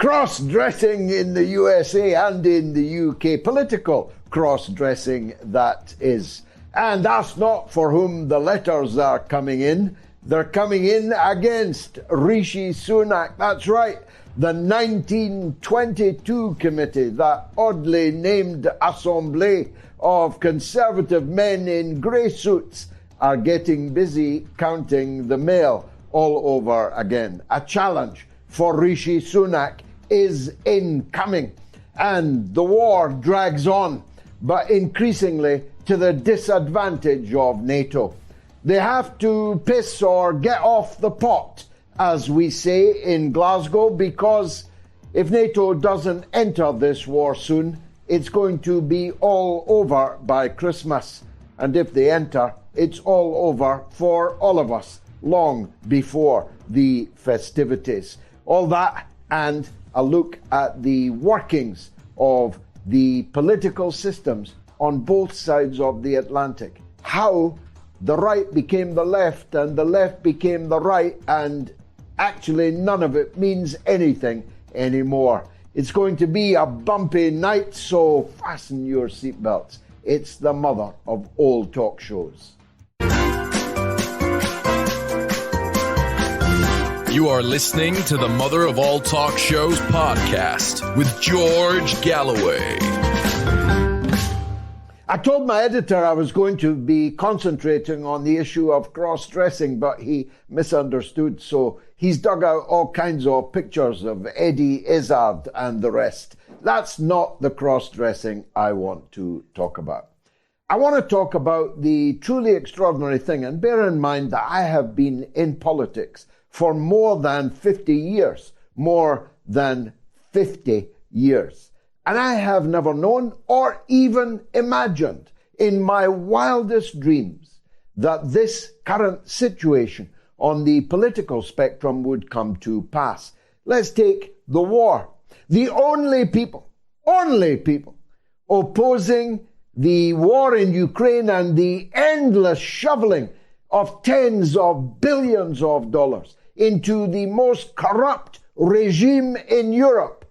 Cross-dressing in the USA and in the UK, political cross-dressing that is. And that's not for whom the letters are coming in. They're coming in against Rishi Sunak. That's right, the 1922 committee, that oddly named Assemblée of conservative men in grey suits, are getting busy counting the mail all over again. A challenge for Rishi Sunak is incoming, and the war drags on, but increasingly to the disadvantage of NATO. They have to piss or get off the pot, as we say in Glasgow, because if NATO doesn't enter this war soon, it's going to be all over by Christmas. And if they enter, it's all over for all of us long before the festivities. All that and a look at the workings of the political systems on both sides of the Atlantic. How the right became the left and the left became the right, and actually none of it means anything anymore. It's going to be a bumpy night, so fasten your seatbelts. It's the mother of all talk shows. You are listening to the Mother of All Talk Shows podcast with George Galloway. I told my editor I was going to be concentrating on the issue of cross-dressing, but he misunderstood, so he's dug out all kinds of pictures of Eddie Izzard and the rest. That's not the cross-dressing I want to talk about. I want to talk about the truly extraordinary thing, and bear in mind that I have been in politics for more than 50 years. More than 50 years. And I have never known or even imagined in my wildest dreams that this current situation on the political spectrum would come to pass. Let's take the war. The only people opposing the war in Ukraine and the endless shoveling of tens of billions of dollars into the most corrupt regime in Europe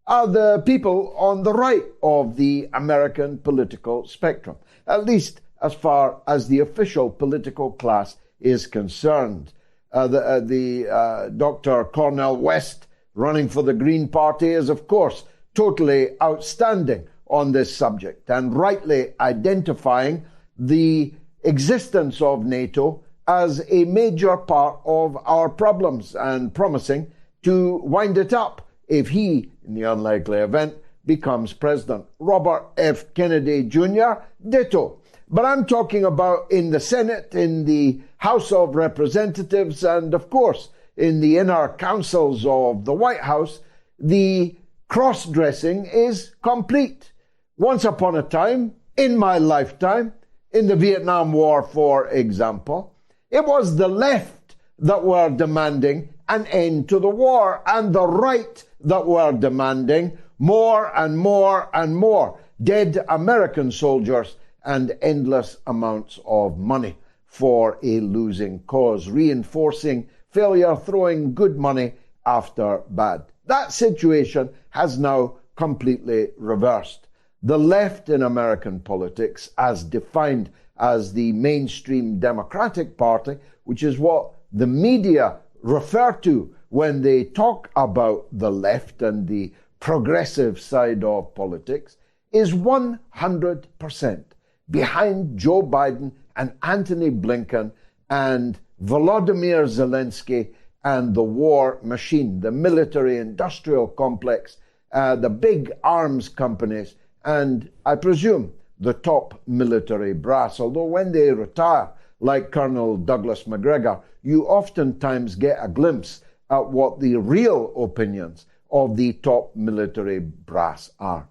are the people on the right of the American political spectrum, at least as far as the official political class is concerned. Dr. Cornel West, running for the Green Party, is, of course, totally outstanding on this subject and rightly identifying the existence of NATO as a major part of our problems and promising to wind it up if he, in the unlikely event, becomes president. Robert F. Kennedy Jr., ditto. But I'm talking about in the Senate, in the House of Representatives, and of course in the inner councils of the White House, the cross-dressing is complete. Once upon a time, in my lifetime, in the Vietnam War, for example, it was the left that were demanding an end to the war, and the right that were demanding more and more and more dead American soldiers and endless amounts of money for a losing cause, reinforcing failure, throwing good money after bad. That situation has now completely reversed. The left in American politics, as defined as the mainstream Democratic Party, which is what the media refer to when they talk about the left and the progressive side of politics, is 100% behind Joe Biden and Antony Blinken and Volodymyr Zelensky and the war machine, the military-industrial complex, the big arms companies, and I presume the top military brass. Although when they retire, like Colonel Douglas Macgregor, you oftentimes get a glimpse at what the real opinions of the top military brass are.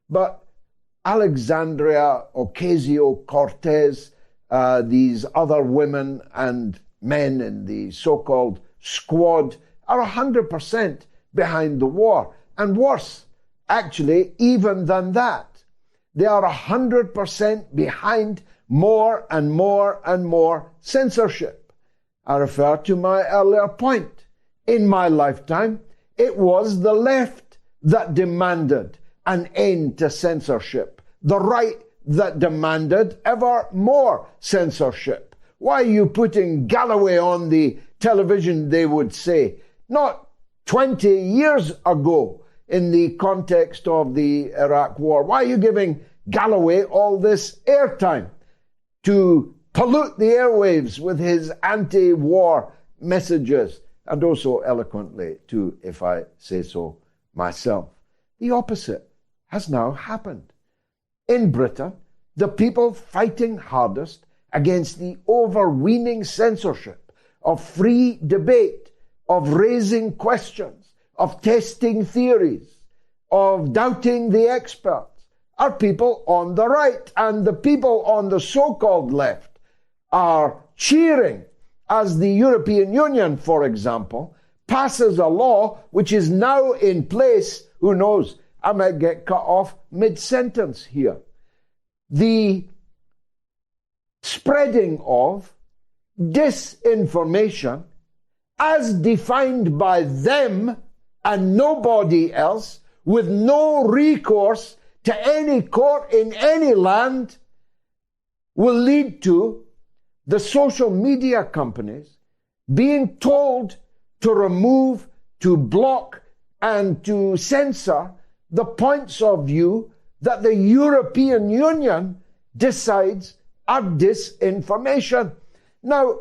But Alexandria Ocasio-Cortez, these other women and men in the so-called squad are 100% behind the war. And worse, actually, even than that, they are 100% behind more and more and more censorship. I refer to my earlier point. In my lifetime, it was the left that demanded an end to censorship, the right that demanded ever more censorship. Why are you putting Galloway on the television, they would say? Not 20 years ago in the context of the Iraq War. Why are you giving Galloway all this airtime to pollute the airwaves with his anti-war messages, and also eloquently too, if I say so myself? The opposite has now happened. In Britain, the people fighting hardest against the overweening censorship of free debate, of raising questions, of testing theories, of doubting the experts, are people on the right. And the people on the so-called left are cheering as the European Union, for example, passes a law which is now in place. Who knows? I might get cut off mid-sentence here. The spreading of disinformation as defined by them and nobody else, with no recourse to any court in any land, will lead to the social media companies being told to remove, to block, and to censor the points of view that the European Union decides are disinformation. Now,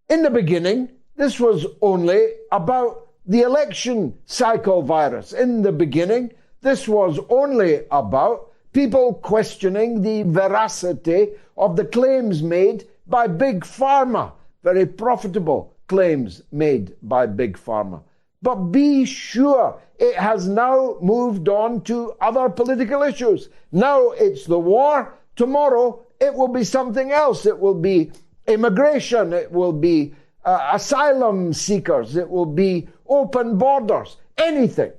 in the beginning, this was only about the election cycle virus. In the beginning, this was only about people questioning the veracity of the claims made by Big Pharma, very profitable claims made by Big Pharma. But be sure it has now moved on to other political issues. Now it's the war. Tomorrow it will be something else. It will be immigration. It will be asylum seekers. It will be open borders. Anything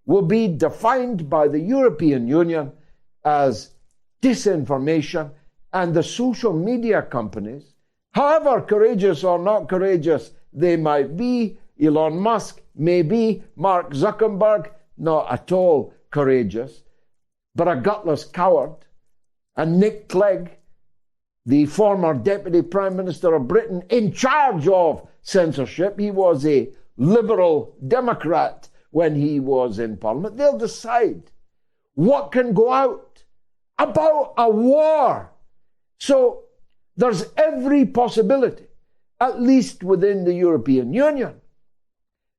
will be defined by the European Union as disinformation, and the social media companies, however courageous or not courageous they might be, Elon Musk may be, Mark Zuckerberg, not at all courageous, but a gutless coward, and Nick Clegg, the former Deputy Prime Minister of Britain, in charge of censorship. He was a Liberal Democrat when he was in Parliament. They'll decide what can go out about a war. So there's every possibility, at least within the European Union,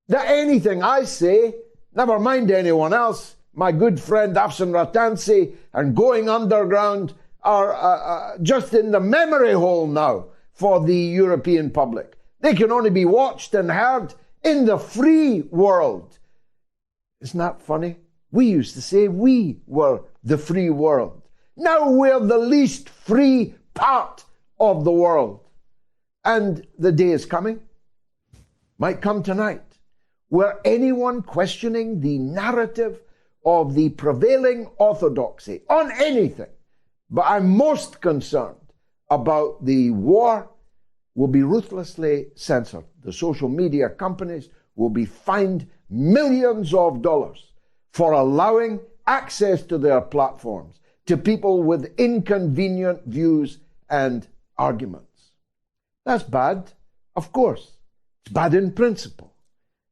that anything I say, never mind anyone else, my good friend Afshan Ratansi and Going Underground are just in the memory hole now for the European public. They can only be watched and heard in the free world. Isn't that funny? We used to say we were the free world. Now we're the least free part of the world. And the day is coming, might come tonight, where anyone questioning the narrative of the prevailing orthodoxy on anything, but I'm most concerned about the war, will be ruthlessly censored. The social media companies will be fined millions of dollars for allowing access to their platforms to people with inconvenient views and arguments. That's bad, of course. It's bad in principle.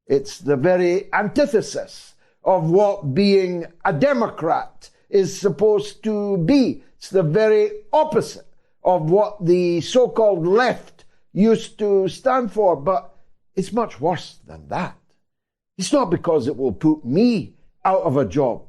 It's the very antithesis of what being a Democrat is supposed to be. It's the very opposite of what the so-called left used to stand for. But it's much worse than that. It's not because it will put me out of a job.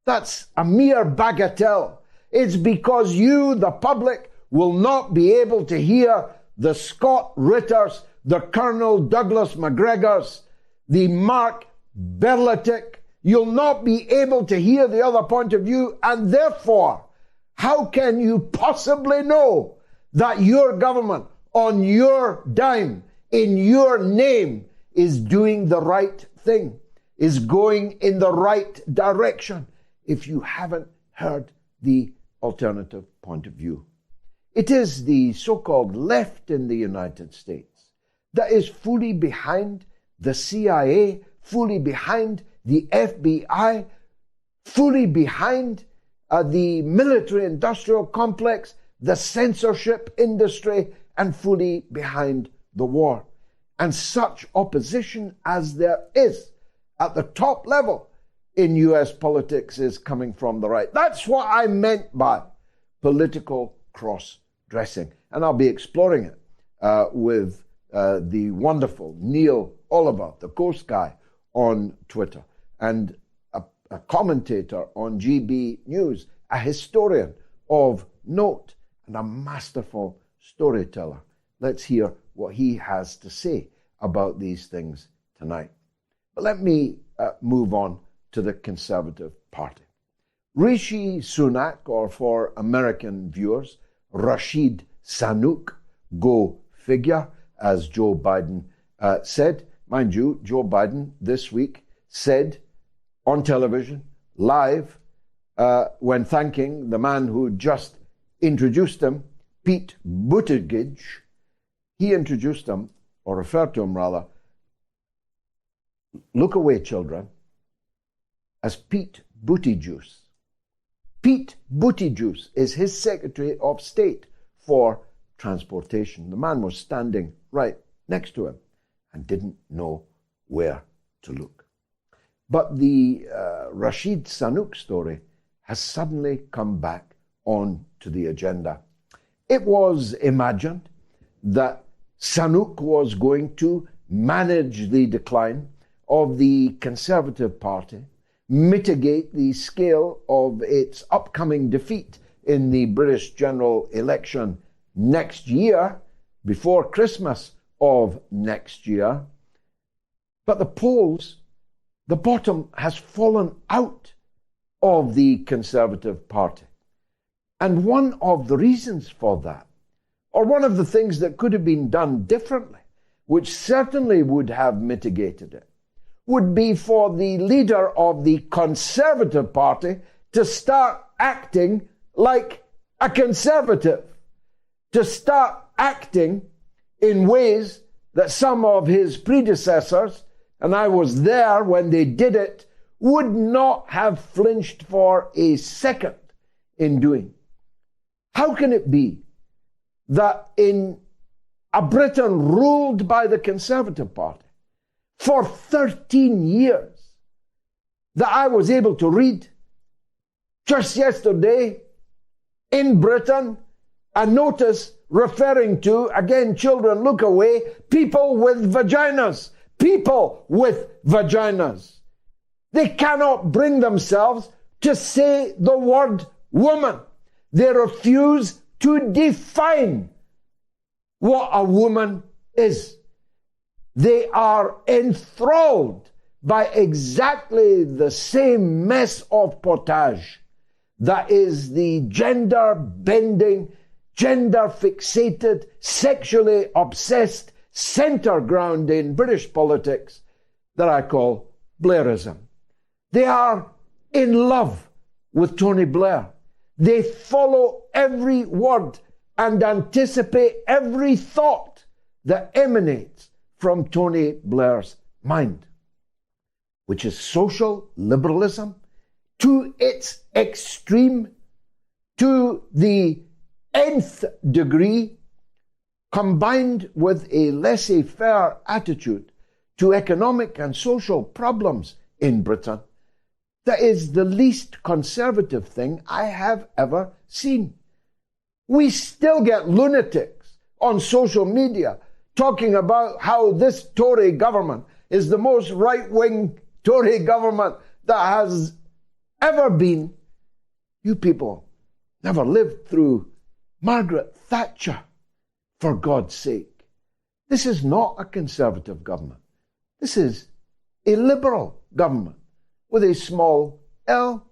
That's a mere bagatelle. It's because you, the public, will not be able to hear the Scott Ritters, the Colonel Douglas McGregors, the Mark Berletic. You'll not be able to hear the other point of view, and therefore, how can you possibly know that your government, on your dime, in your name, is doing the right thing, is going in the right direction, if you haven't heard the alternative point of view? It is the so-called left in the United States that is fully behind the CIA, fully behind the FBI, fully behind the military-industrial complex, the censorship industry, and fully behind the war. And such opposition as there is at the top level in US politics is coming from the right. That's what I meant by political cross-dressing. And I'll be exploring it with the wonderful Neil Oliver, the Coast Guy, on Twitter, and a commentator on GB News, a historian of note, and a masterful storyteller. Let's hear what he has to say about these things tonight. But let me move on to the Conservative Party. Rishi Sunak, or for American viewers, Rashid Sunak, go figure, as Joe Biden said. Mind you, Joe Biden this week said on television, live, when thanking the man who just introduced him, Pete Buttigieg, he introduced him, or referred to him rather, look away children, as Pete Buttigieg. Pete Buttigieg is his Secretary of State for Transportation. The man was standing right next to him and didn't know where to look. But the Rashid Sunak story has suddenly come back on to the agenda. It was imagined that Sunak was going to manage the decline of the Conservative Party, mitigate the scale of its upcoming defeat in the British general election next year, before Christmas of next year. But the polls, the bottom has fallen out of the Conservative Party. And one of the reasons for that, or one of the things that could have been done differently, which certainly would have mitigated it, would be for the leader of the Conservative Party to start acting like a conservative, to start acting in ways that some of his predecessors, and I was there when they did it, would not have flinched for a second in doing. How can it be that in a Britain ruled by the Conservative Party for 13 years, that I was able to read just yesterday in Britain a notice referring to, again, children look away, people with vaginas. People with vaginas. They cannot bring themselves to say the word woman. They refuse to define what a woman is. They are enthralled by exactly the same mess of potage that is the gender-bending, gender-fixated, sexually obsessed centre ground in British politics that I call Blairism. They are in love with Tony Blair. They follow every word and anticipate every thought that emanates from Tony Blair's mind, which is social liberalism to its extreme, to the nth degree, combined with a laissez-faire attitude to economic and social problems in Britain, that is the least conservative thing I have ever seen. We still get lunatics on social media talking about how this Tory government is the most right-wing Tory government that has ever been. You people never lived through Margaret Thatcher, for God's sake. This is not a conservative government. This is a liberal government with a small L.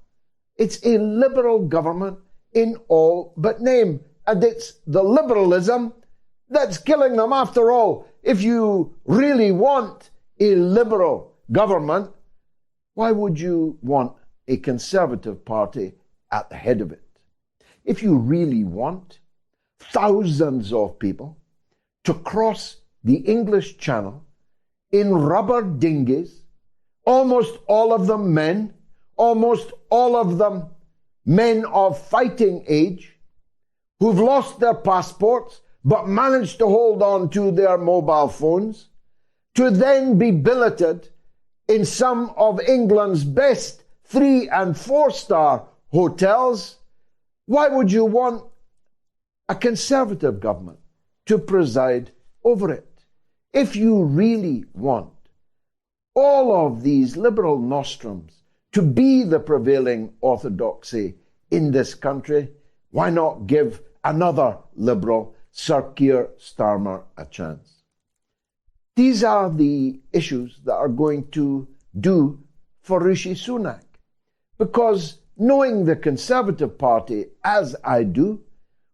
It's a liberal government in all but name. And it's the liberalism that's killing them after all. If you really want a liberal government, why would you want a Conservative Party at the head of it? If you really want thousands of people to cross the English Channel in rubber dinghies almost all of them men, almost all of them men of fighting age, who've lost their passports but managed to hold on to their mobile phones, to then be billeted in some of England's best 3- and 4-star hotels. Why would you want a Conservative government to preside over it? If you really want all of these liberal nostrums to be the prevailing orthodoxy in this country, why not give another liberal, Sir Keir Starmer, a chance? These are the issues that are going to do for Rishi Sunak. Because knowing the Conservative Party as I do,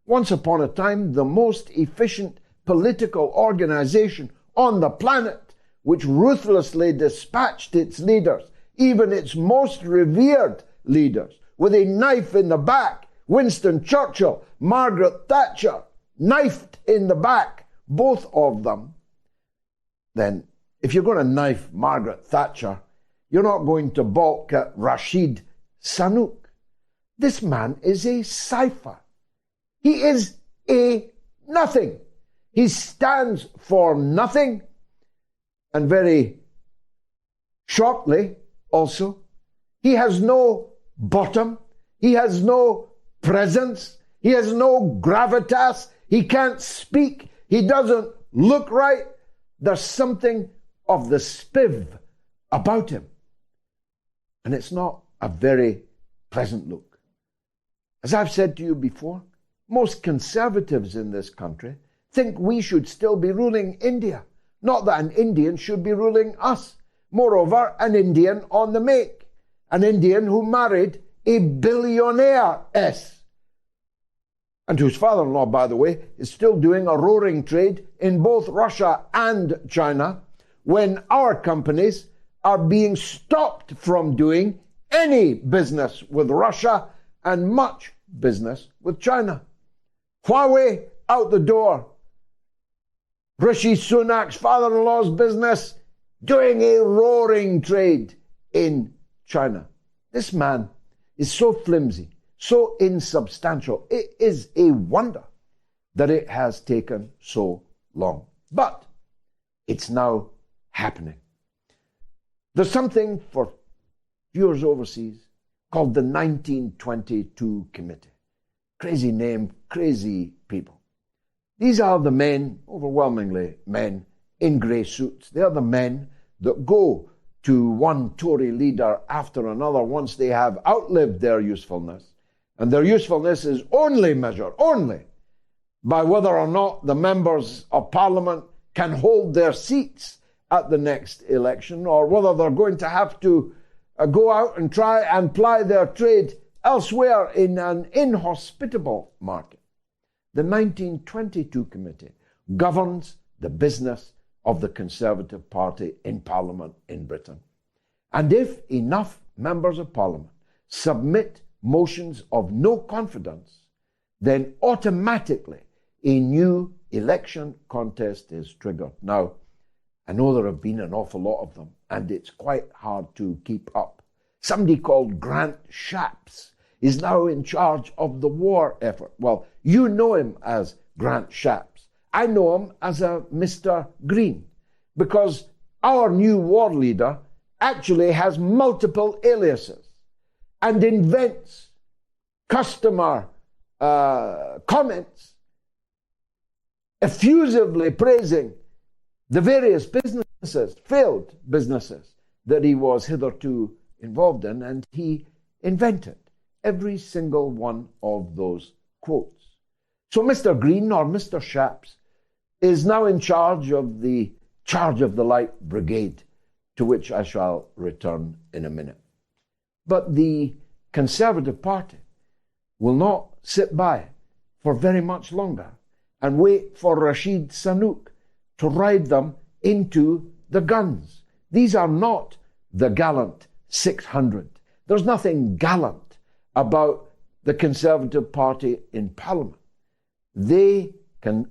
once upon a time the most efficient political organization on the planet, which ruthlessly dispatched its leaders, even its most revered leaders, with a knife in the back, Winston Churchill, Margaret Thatcher, knifed in the back, both of them, then if you're going to knife Margaret Thatcher, you're not going to balk at Rishi Sunak. This man is a cipher. He is a nothing. He stands for nothing. And very shortly also, he has no bottom. He has no presence. He has no gravitas. He can't speak. He doesn't look right. There's something of the spiv about him. And it's not a very pleasant look. As I've said to you before, most conservatives in this country think we should still be ruling India, not that an Indian should be ruling us. Moreover, an Indian on the make, an Indian who married a billionaire-ess, and whose father-in-law, by the way, is still doing a roaring trade in both Russia and China, when our companies are being stopped from doing any business with Russia and much business with China. Huawei out the door. Rishi Sunak's father-in-law's business doing a roaring trade in China. This man is so flimsy, so insubstantial. It is a wonder that it has taken so long. But it's now happening. There's something for viewers overseas called the 1922 Committee. Crazy name, crazy people. These are the men, overwhelmingly men, in grey suits. They are the men that go to one Tory leader after another once they have outlived their usefulness. And their usefulness is only measured, only, by whether or not the members of Parliament can hold their seats at the next election, or whether they're going to have to go out and try and ply their trade elsewhere in an inhospitable market. The 1922 Committee governs the business of the Conservative Party in Parliament in Britain. And if enough members of Parliament submit motions of no confidence, then automatically a new election contest is triggered. Now, I know there have been an awful lot of them, and it's quite hard to keep up. Somebody called Grant Shapps is now in charge of the war effort. Well, you know him as Grant Shapps. I know him as a Mr. Green, because our new war leader actually has multiple aliases and invents customer comments effusively praising the various businesses, failed businesses, that he was hitherto involved in, and he invented every single one of those quotes. So Mr. Green, or Mr. Shapps, is now in charge of the Light Brigade, to which I shall return in a minute. But the Conservative Party will not sit by for very much longer and wait for Rishi Sunak to ride them into the guns. These are not the gallant 600. There's nothing gallant about the Conservative Party in Parliament. They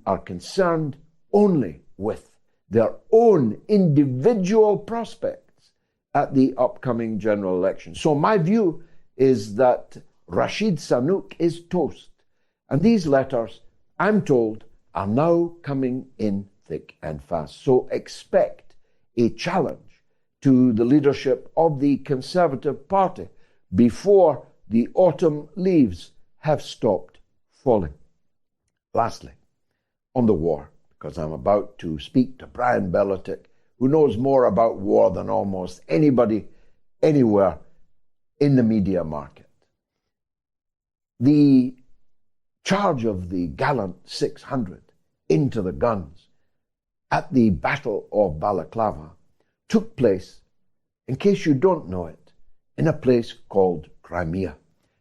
are concerned only with their own individual prospects at the upcoming general election. So my view is that Rishi Sunak is toast. And these letters, I'm told, are now coming in thick and fast. So expect a challenge to the leadership of the Conservative Party before the autumn leaves have stopped falling. Lastly, on the war, because I'm about to speak to Brian Berletic, who knows more about war than almost anybody anywhere in the media market. The charge of the gallant 600 into the guns at the Battle of Balaclava took place, in case you don't know it, in a place called Crimea.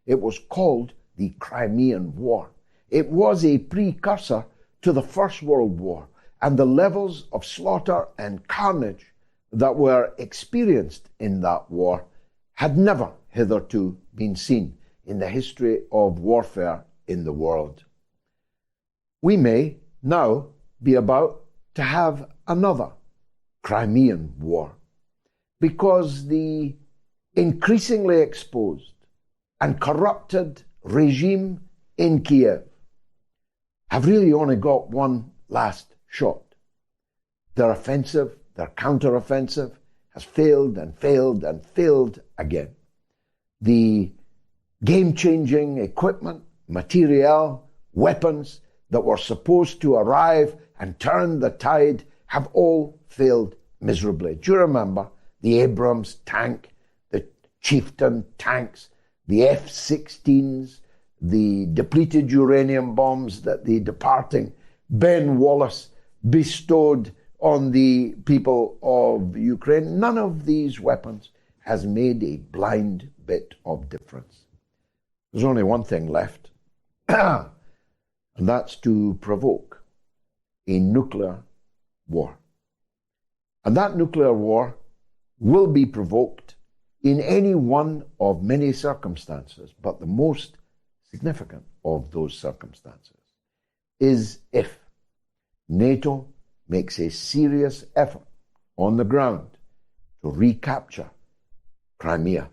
It was called the Crimean War. It was a precursor to the First World War, and the levels of slaughter and carnage that were experienced in that war had never hitherto been seen in the history of warfare in the world. We may now be about to have another Crimean War, because the increasingly exposed and corrupted regime in Kiev have really only got one last shot. Their offensive, their counter-offensive, has failed and failed and failed again. The game-changing equipment, materiel, weapons that were supposed to arrive and turn the tide have all failed miserably. Do you remember the Abrams tank, the Chieftain tanks, the F-16s, the depleted uranium bombs that the departing Ben Wallace bestowed on the people of Ukraine? None of these weapons has made a blind bit of difference. There's only one thing left, and that's to provoke a nuclear war. And that nuclear war will be provoked in any one of many circumstances, but the most significant of those circumstances is if NATO makes a serious effort on the ground to recapture Crimea.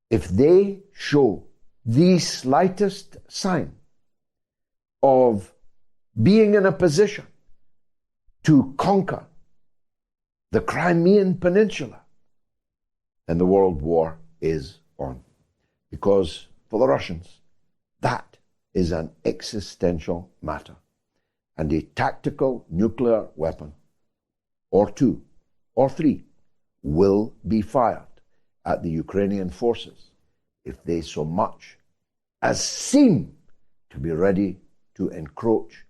If they show the slightest sign of being in a position to conquer the Crimean Peninsula, then the World War is on. Because for the Russians, that is an existential matter. And a tactical nuclear weapon, or two, or three, will be fired at the Ukrainian forces if they so much as seem to be ready to encroach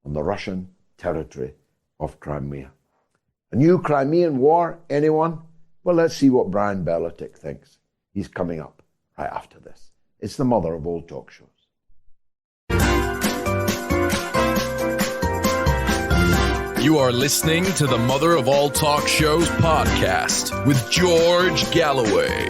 on the Russian territory of Crimea. A new Crimean War, anyone? Well, let's see what Brian Berletic thinks. He's coming up right after this. It's the mother of all talk shows. You are listening to the Mother of All Talk Shows podcast with George Galloway.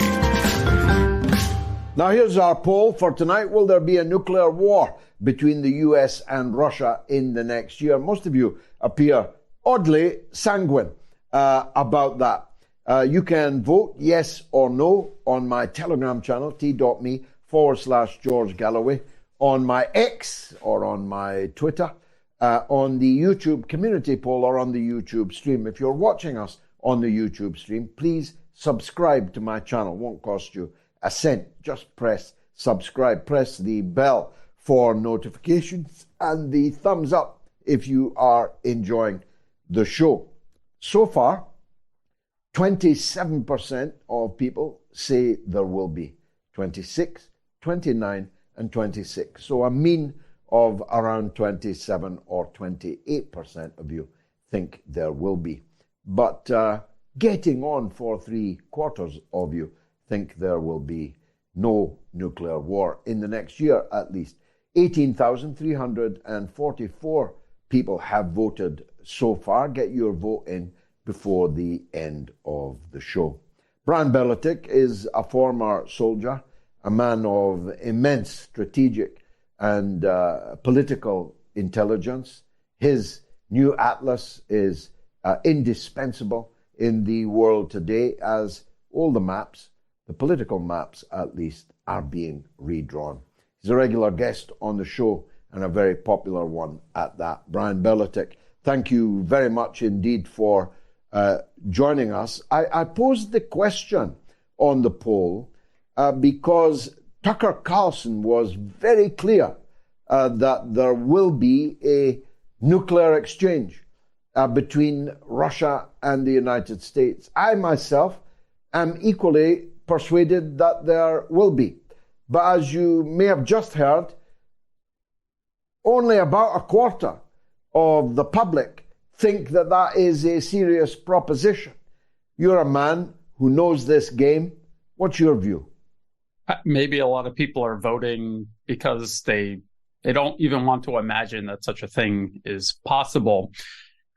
Now here's our poll for tonight. Will there be a nuclear war between the US and Russia in the next year? Most of you appear oddly sanguine about that. You can vote yes or no on my Telegram channel, t.me/George Galloway, on my X or on my Twitter, on the YouTube community poll or on the YouTube stream. If you're watching us on the YouTube stream, please subscribe to my channel. It won't cost you a cent. Just press subscribe. Press the bell for notifications and the thumbs up if you are enjoying the show. So far, 27% of people say there will be. 26, 29, and 26. So a mean of around 27 or 28% of you think there will be. But getting on for 3/4 of you think there will be no nuclear war in the next year at least. 18,344 people have voted so far. Get your vote in before the end of the show. Brian Berletic is a former soldier, a man of immense strategic and political intelligence. His new atlas is indispensable in the world today as all the maps, the political maps at least, are being redrawn. He's a regular guest on the show and a very popular one at that. Brian Berletic, thank you very much indeed for joining us. I posed the question on the poll because Tucker Carlson was very clear that there will be a nuclear exchange between Russia and the United States. I myself am equally persuaded that there will be. But as you may have just heard, only about a quarter of the public think that that is a serious proposition. You're a man who knows this game. What's your view? Maybe a lot of people are voting because they don't even want to imagine that such a thing is possible.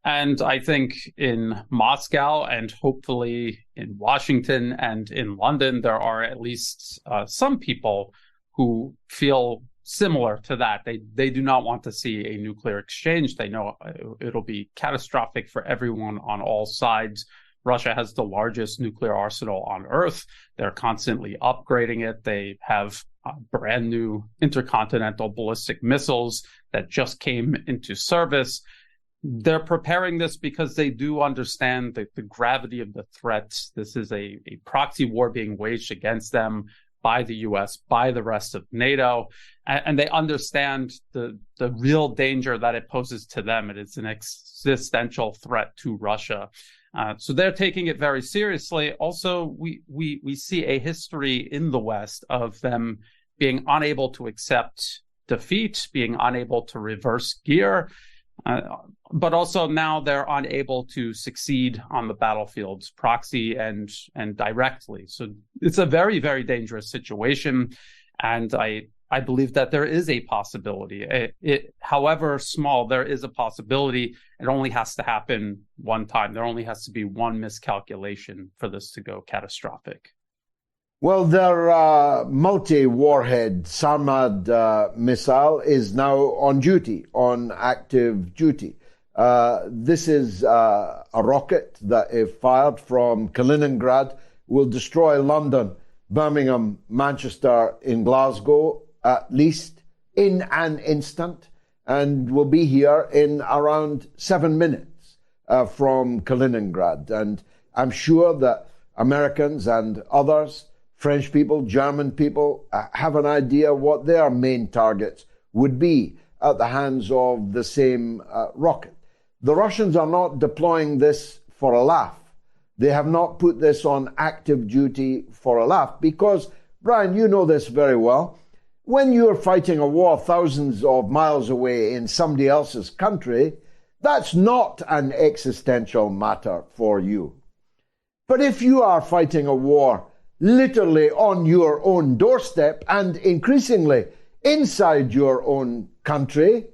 And I think in Moscow and hopefully in Washington and in London, there are at least some people who feel similar to that. They do not want to see a nuclear exchange. They know it'll be catastrophic for everyone on all sides. Russia has the largest nuclear arsenal on Earth. They're constantly upgrading it. They have brand new intercontinental ballistic missiles that just came into service. They're preparing this because they do understand the gravity of the threat. This is a proxy war being waged against them by the US, by the rest of NATO, and they understand the real danger that it poses to them. It is an existential threat to Russia. So they're taking it very seriously. Also, we see a history in the West of them being unable to accept defeat, being unable to reverse gear, but also now they're unable to succeed on the battlefields, proxy and directly. So it's a very, very dangerous situation. And I believe that there is a possibility. However small, there is a possibility. It only has to happen one time. There only has to be one miscalculation for this to go catastrophic. Well, their multi-warhead Sarmad missile is now on duty, on active duty. This is a rocket that, if fired from Kaliningrad, will destroy London, Birmingham, Manchester, in Glasgow, at least in an instant, and will be here in around 7 minutes from Kaliningrad. And I'm sure that Americans and others, French people, German people, have an idea what their main targets would be at the hands of the same rocket. The Russians are not deploying this for a laugh. They have not put this on active duty for a laugh because, Brian, you know this very well, when you're fighting a war thousands of miles away in somebody else's country, that's not an existential matter for you. But if you are fighting a war literally on your own doorstep and increasingly inside your own country,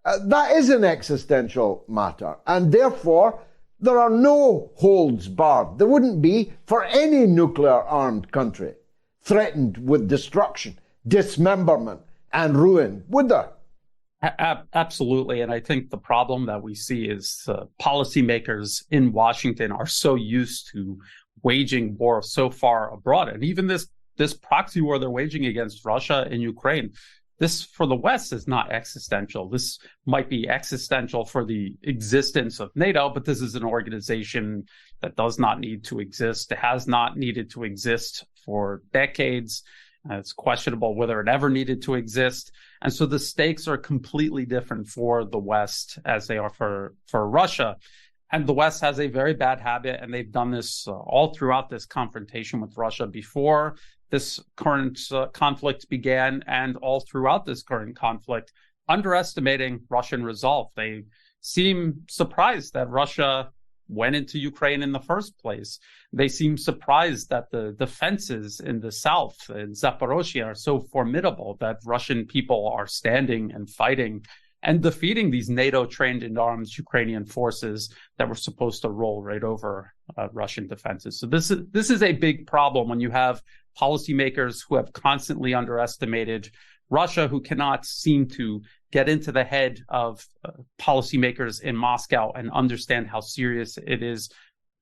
that is an existential matter. And therefore, there are no holds barred. There wouldn't be for any nuclear-armed country threatened with destruction, dismemberment, and ruin, would there? Absolutely. And I think the problem that we see is policymakers in Washington are so used to waging war so far abroad. And even this proxy war they're waging against Russia in Ukraine, this for the West is not existential. This might be existential for the existence of NATO, but this is an organization that does not need to exist. It has not needed to exist for decades. It's questionable whether it ever needed to exist. And so the stakes are completely different for the West as they are for Russia. And the West has a very bad habit, and they've done this all throughout this confrontation with Russia before this current conflict began and all throughout this current conflict, underestimating Russian resolve. They seem surprised that Russia went into Ukraine in the first place. They seem surprised that the defenses in the south, in Zaporozhye, are so formidable that Russian people are standing and fighting and defeating these NATO-trained in arms Ukrainian forces that were supposed to roll right over Russian defenses. So this is a big problem when you have policymakers who have constantly underestimated Russia, who cannot seem to get into the head of policymakers in Moscow and understand how serious it is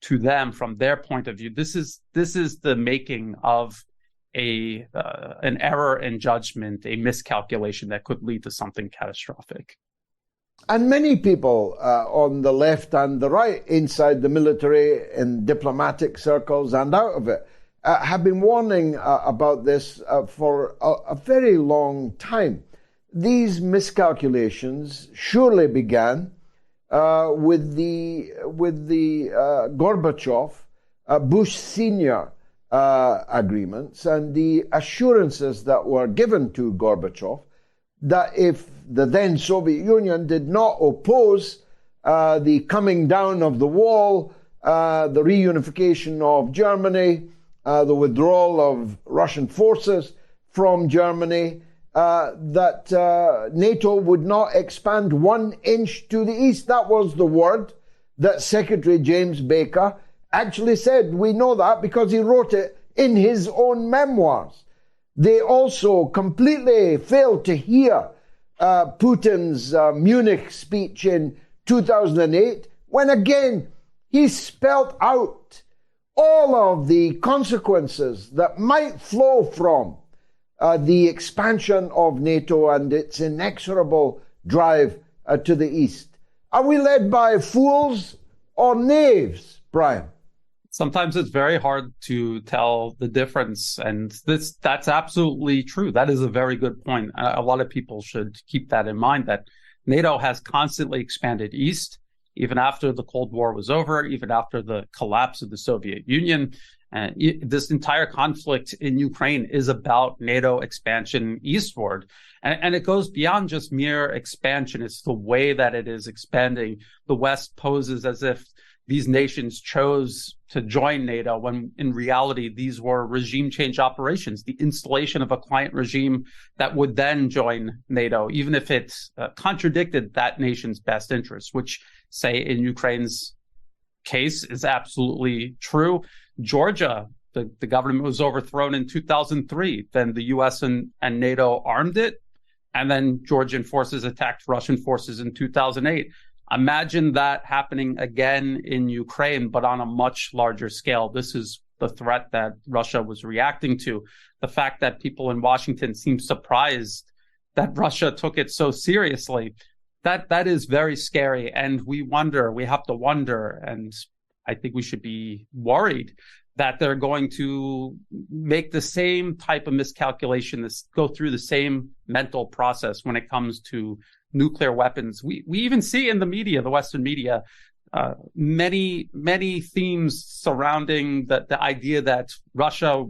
to them from their point of view. This is the making of an error in judgment, a miscalculation that could lead to something catastrophic. And many people on the left and the right, inside the military, in diplomatic circles and out of it, have been warning about this for a very long time. These miscalculations surely began with the Gorbachev, Bush Senior agreements and the assurances that were given to Gorbachev that if the then Soviet Union did not oppose the coming down of the wall, the reunification of Germany, the withdrawal of Russian forces from Germany, that NATO would not expand 1 inch to the east. That was the word that Secretary James Baker actually said. We know that because he wrote it in his own memoirs. They also completely failed to hear Putin's Munich speech in 2008, when again he spelt out all of the consequences that might flow from the expansion of NATO and its inexorable drive to the east. Are we led by fools or knaves, Brian? Sometimes it's very hard to tell the difference, and that's absolutely true. That is a very good point. A lot of people should keep that in mind, that NATO has constantly expanded east, even after the Cold War was over, even after the collapse of the Soviet Union. This entire conflict in Ukraine is about NATO expansion eastward. And it goes beyond just mere expansion. It's the way that it is expanding. The West poses as if these nations chose to join NATO, when in reality, these were regime change operations, the installation of a client regime that would then join NATO, even if it contradicted that nation's best interests, which, say, in Ukraine's case is absolutely true. Georgia, the government was overthrown in 2003. Then the U.S. and NATO armed it. And then Georgian forces attacked Russian forces in 2008. Imagine that happening again in Ukraine, but on a much larger scale. This is the threat that Russia was reacting to. The fact that people in Washington seem surprised that Russia took it so seriously, that is very scary. And we have to wonder, and I think we should be worried that they're going to make the same type of miscalculation, go through the same mental process when it comes to nuclear weapons. We even see in the media, the Western media, many themes surrounding the idea that Russia,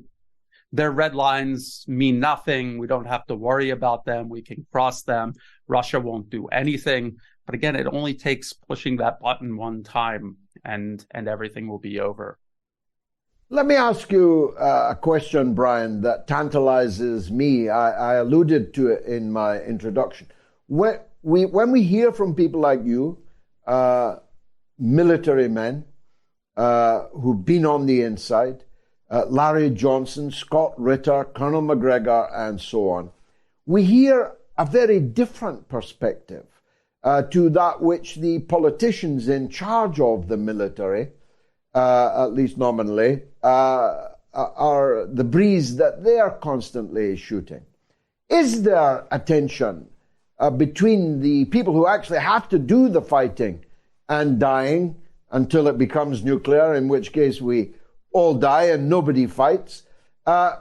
their red lines mean nothing. We don't have to worry about them. We can cross them. Russia won't do anything. But again, it only takes pushing that button one time, and everything will be over. Let me ask you a question, Brian, that tantalizes me. I alluded to it in my introduction. When we hear from people like you, military men who've been on the inside, Larry Johnson, Scott Ritter, Colonel McGregor, and so on, we hear a very different perspective to that which the politicians in charge of the military, at least nominally, are the breeze that they are constantly shooting. Is there a tension between the people who actually have to do the fighting and dying until it becomes nuclear, in which case we all die and nobody fights? I'm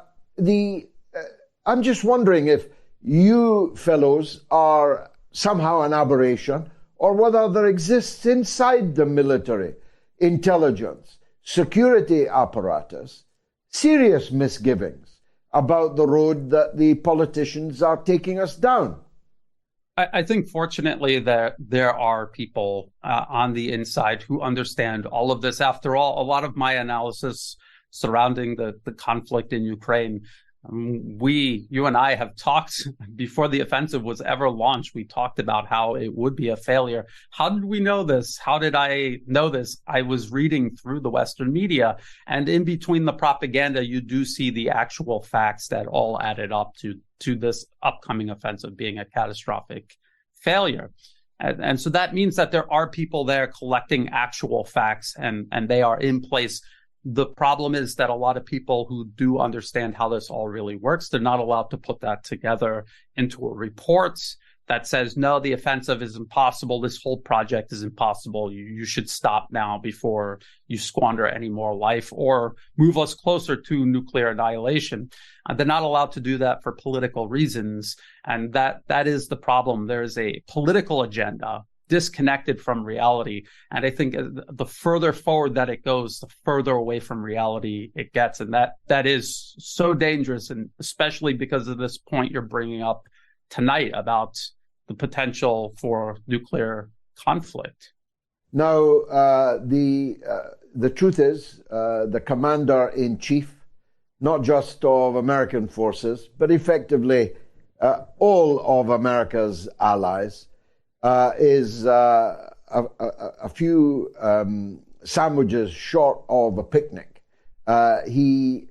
just wondering if you fellows are somehow an aberration, or whether there exists inside the military, intelligence, security apparatus, serious misgivings about the road that the politicians are taking us down. I think, fortunately, that there are people on the inside who understand all of this. After all, a lot of my analysis surrounding the conflict in Ukraine, you and I have talked before the offensive was ever launched. We talked about how it would be a failure. How did we know this? How did I know this? I was reading through the Western media, and in between the propaganda, you do see the actual facts that all added up to this upcoming offensive being a catastrophic failure. And so that means that there are people there collecting actual facts, and they are in place. The problem is that a lot of people who do understand how this all really works, they're not allowed to put that together into a report that says, no, the offensive is impossible. This whole project is impossible. You should stop now before you squander any more life or move us closer to nuclear annihilation. They're not allowed to do that for political reasons. And that is the problem. There's a political agenda disconnected from reality. And I think the further forward that it goes, the further away from reality it gets. And that is so dangerous, and especially because of this point you're bringing up tonight about the potential for nuclear conflict. Now, the truth is, the commander-in-chief, not just of American forces, but effectively all of America's allies, is a few sandwiches short of a picnic. He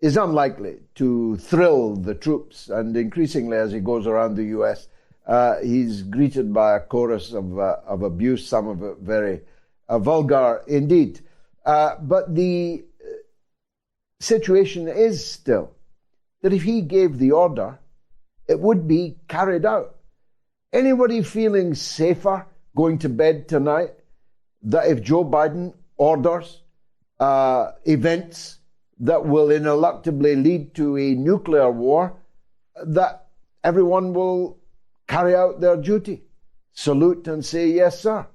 is unlikely to thrill the troops, and increasingly as he goes around the U.S., he's greeted by a chorus of abuse, some of it very vulgar indeed. But the situation is still that if he gave the order, it would be carried out. Anybody feeling safer going to bed tonight that if Joe Biden orders events that will ineluctably lead to a nuclear war, that everyone will carry out their duty, salute and say, yes, sir?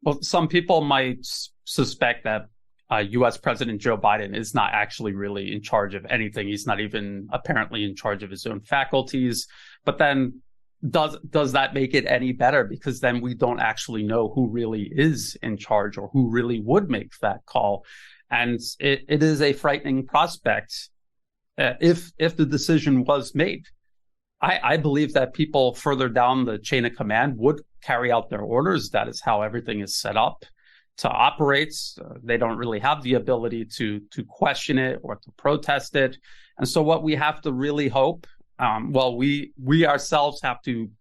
Well, some people might suspect that U.S. President Joe Biden is not actually really in charge of anything. He's not even apparently in charge of his own faculties. But then does that make it any better? Because then we don't actually know who really is in charge or who really would make that call. And it is a frightening prospect if the decision was made. I believe that people further down the chain of command would carry out their orders. That is how everything is set up to operate. They don't really have the ability to question it or to protest it. And so what we have to really hope, we ourselves have to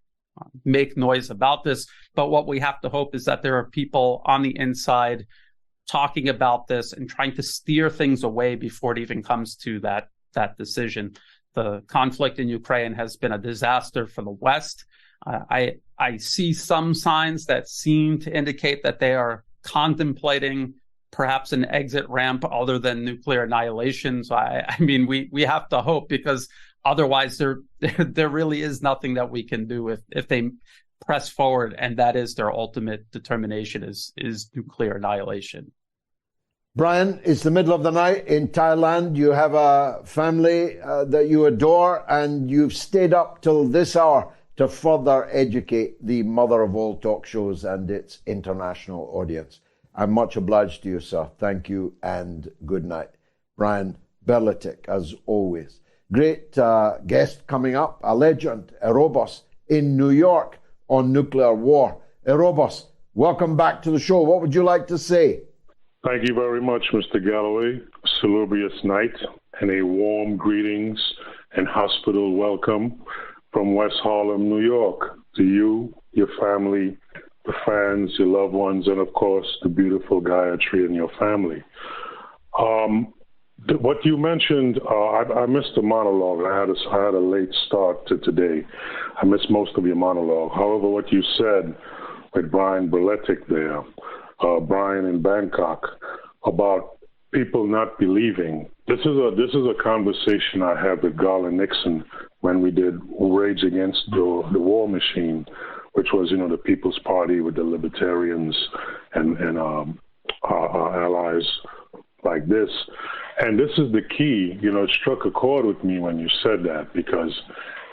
make noise about this, but what we have to hope is that there are people on the inside talking about this and trying to steer things away before it even comes to that decision. The conflict in Ukraine has been a disaster for the West. I see some signs that seem to indicate that they are contemplating perhaps an exit ramp other than nuclear annihilation. So I mean, we have to hope, because otherwise there really is nothing that we can do if they press forward, and that is their ultimate determination is nuclear annihilation. Brian, it's the middle of the night in Thailand. You have a family that you adore, and you've stayed up till this hour to further educate the mother of all talk shows and its international audience. I'm much obliged to you, sir. Thank you and good night. Brian Berletic, as always. Great guest coming up, a legend, Erebos, in New York on nuclear war. Erebos, welcome back to the show. What would you like to say? Thank you very much, Mr. Galloway. Salubrious night and a warm greetings and hospital welcome from West Harlem, New York, to you, your family, the fans, your loved ones, and of course, the beautiful Gayatri and your family. What you mentioned, I missed the monologue. I had a late start to today. I missed most of your monologue. However, what you said with Brian Berletic there, Brian in Bangkok, about people not believing. This is a conversation I had with Garland Nixon when we did Rage Against the War Machine, which was, the People's Party with the libertarians and our allies like this. And this is the key, it struck a chord with me when you said that, because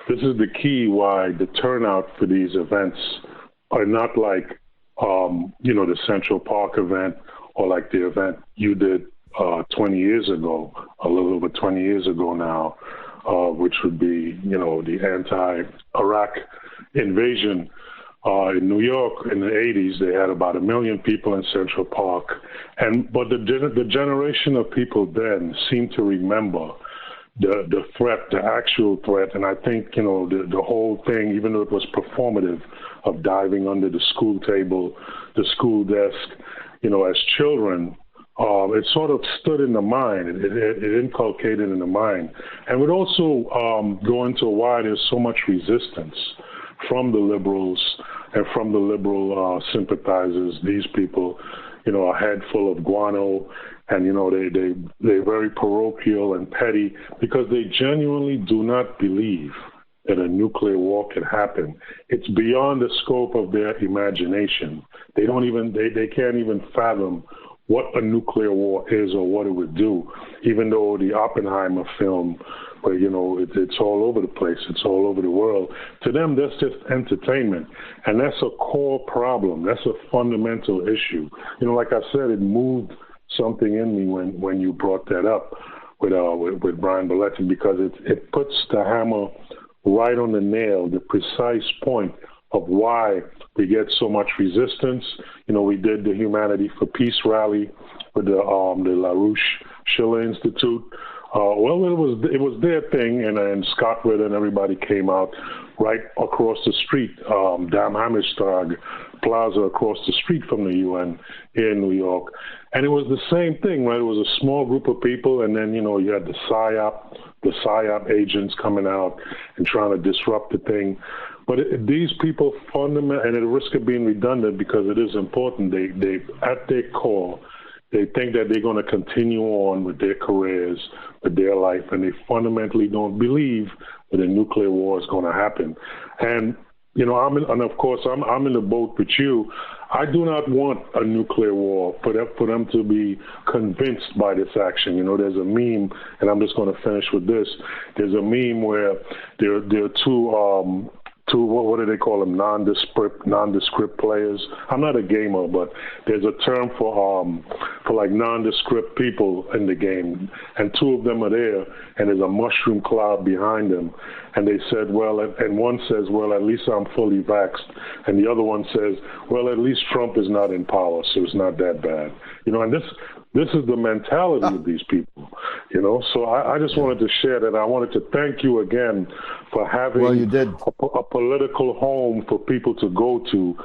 this is the key why the turnout for these events are not like the Central Park event, or like the event you did 20 years ago, a little over 20 years ago now, which would be, the anti-Iraq invasion. In New York in the 80s, they had about 1 million people in Central Park. But the generation of people then seemed to remember the threat, the actual threat. And I think, the whole thing, even though it was performative, of diving under the school table, the school desk, as children, it sort of stood in the mind. It inculcated in the mind. And would also go into why there's so much resistance from the liberals and from the liberal sympathizers. These people, a head full of guano, and they're very parochial and petty because they genuinely do not believe that a nuclear war can happen. It's beyond the scope of their imagination. They can't even fathom what a nuclear war is or what it would do, even though the Oppenheimer film, where, it's all over the place, it's all over the world. To them, that's just entertainment. And that's a core problem. That's a fundamental issue. Like I said, it moved something in me when you brought that up with Brian Berletic, because it puts the hammer right on the nail, the precise point of why we get so much resistance. We did the Humanity for Peace rally with the LaRouche Schiller Institute. It was their thing, and Scott Ritter and everybody came out right across the street, Dam Hammerstag Plaza across the street from the UN here in New York. And it was the same thing, right? It was a small group of people, and then, you had the PSYOP agents coming out and trying to disrupt the thing. But these people and at the risk of being redundant, because it is important, they at their core, they think that they're going to continue on with their careers, with their life, and they fundamentally don't believe that a nuclear war is going to happen. And I'm in the boat with you. I do not want a nuclear war for them to be convinced by this action. There's a meme, and I'm just going to finish with this. There's a meme where there are two what do they call them, nondescript players. I'm not a gamer, but there's a term for like nondescript people in the game, and two of them are there, and there's a mushroom cloud behind them, and they said, and one says, well, at least I'm fully vaxxed, and the other one says, well, at least Trump is not in power, so it's not that bad. And this is the mentality of these people, So I just wanted to share that. I wanted to thank you again for having a political home for people to go to,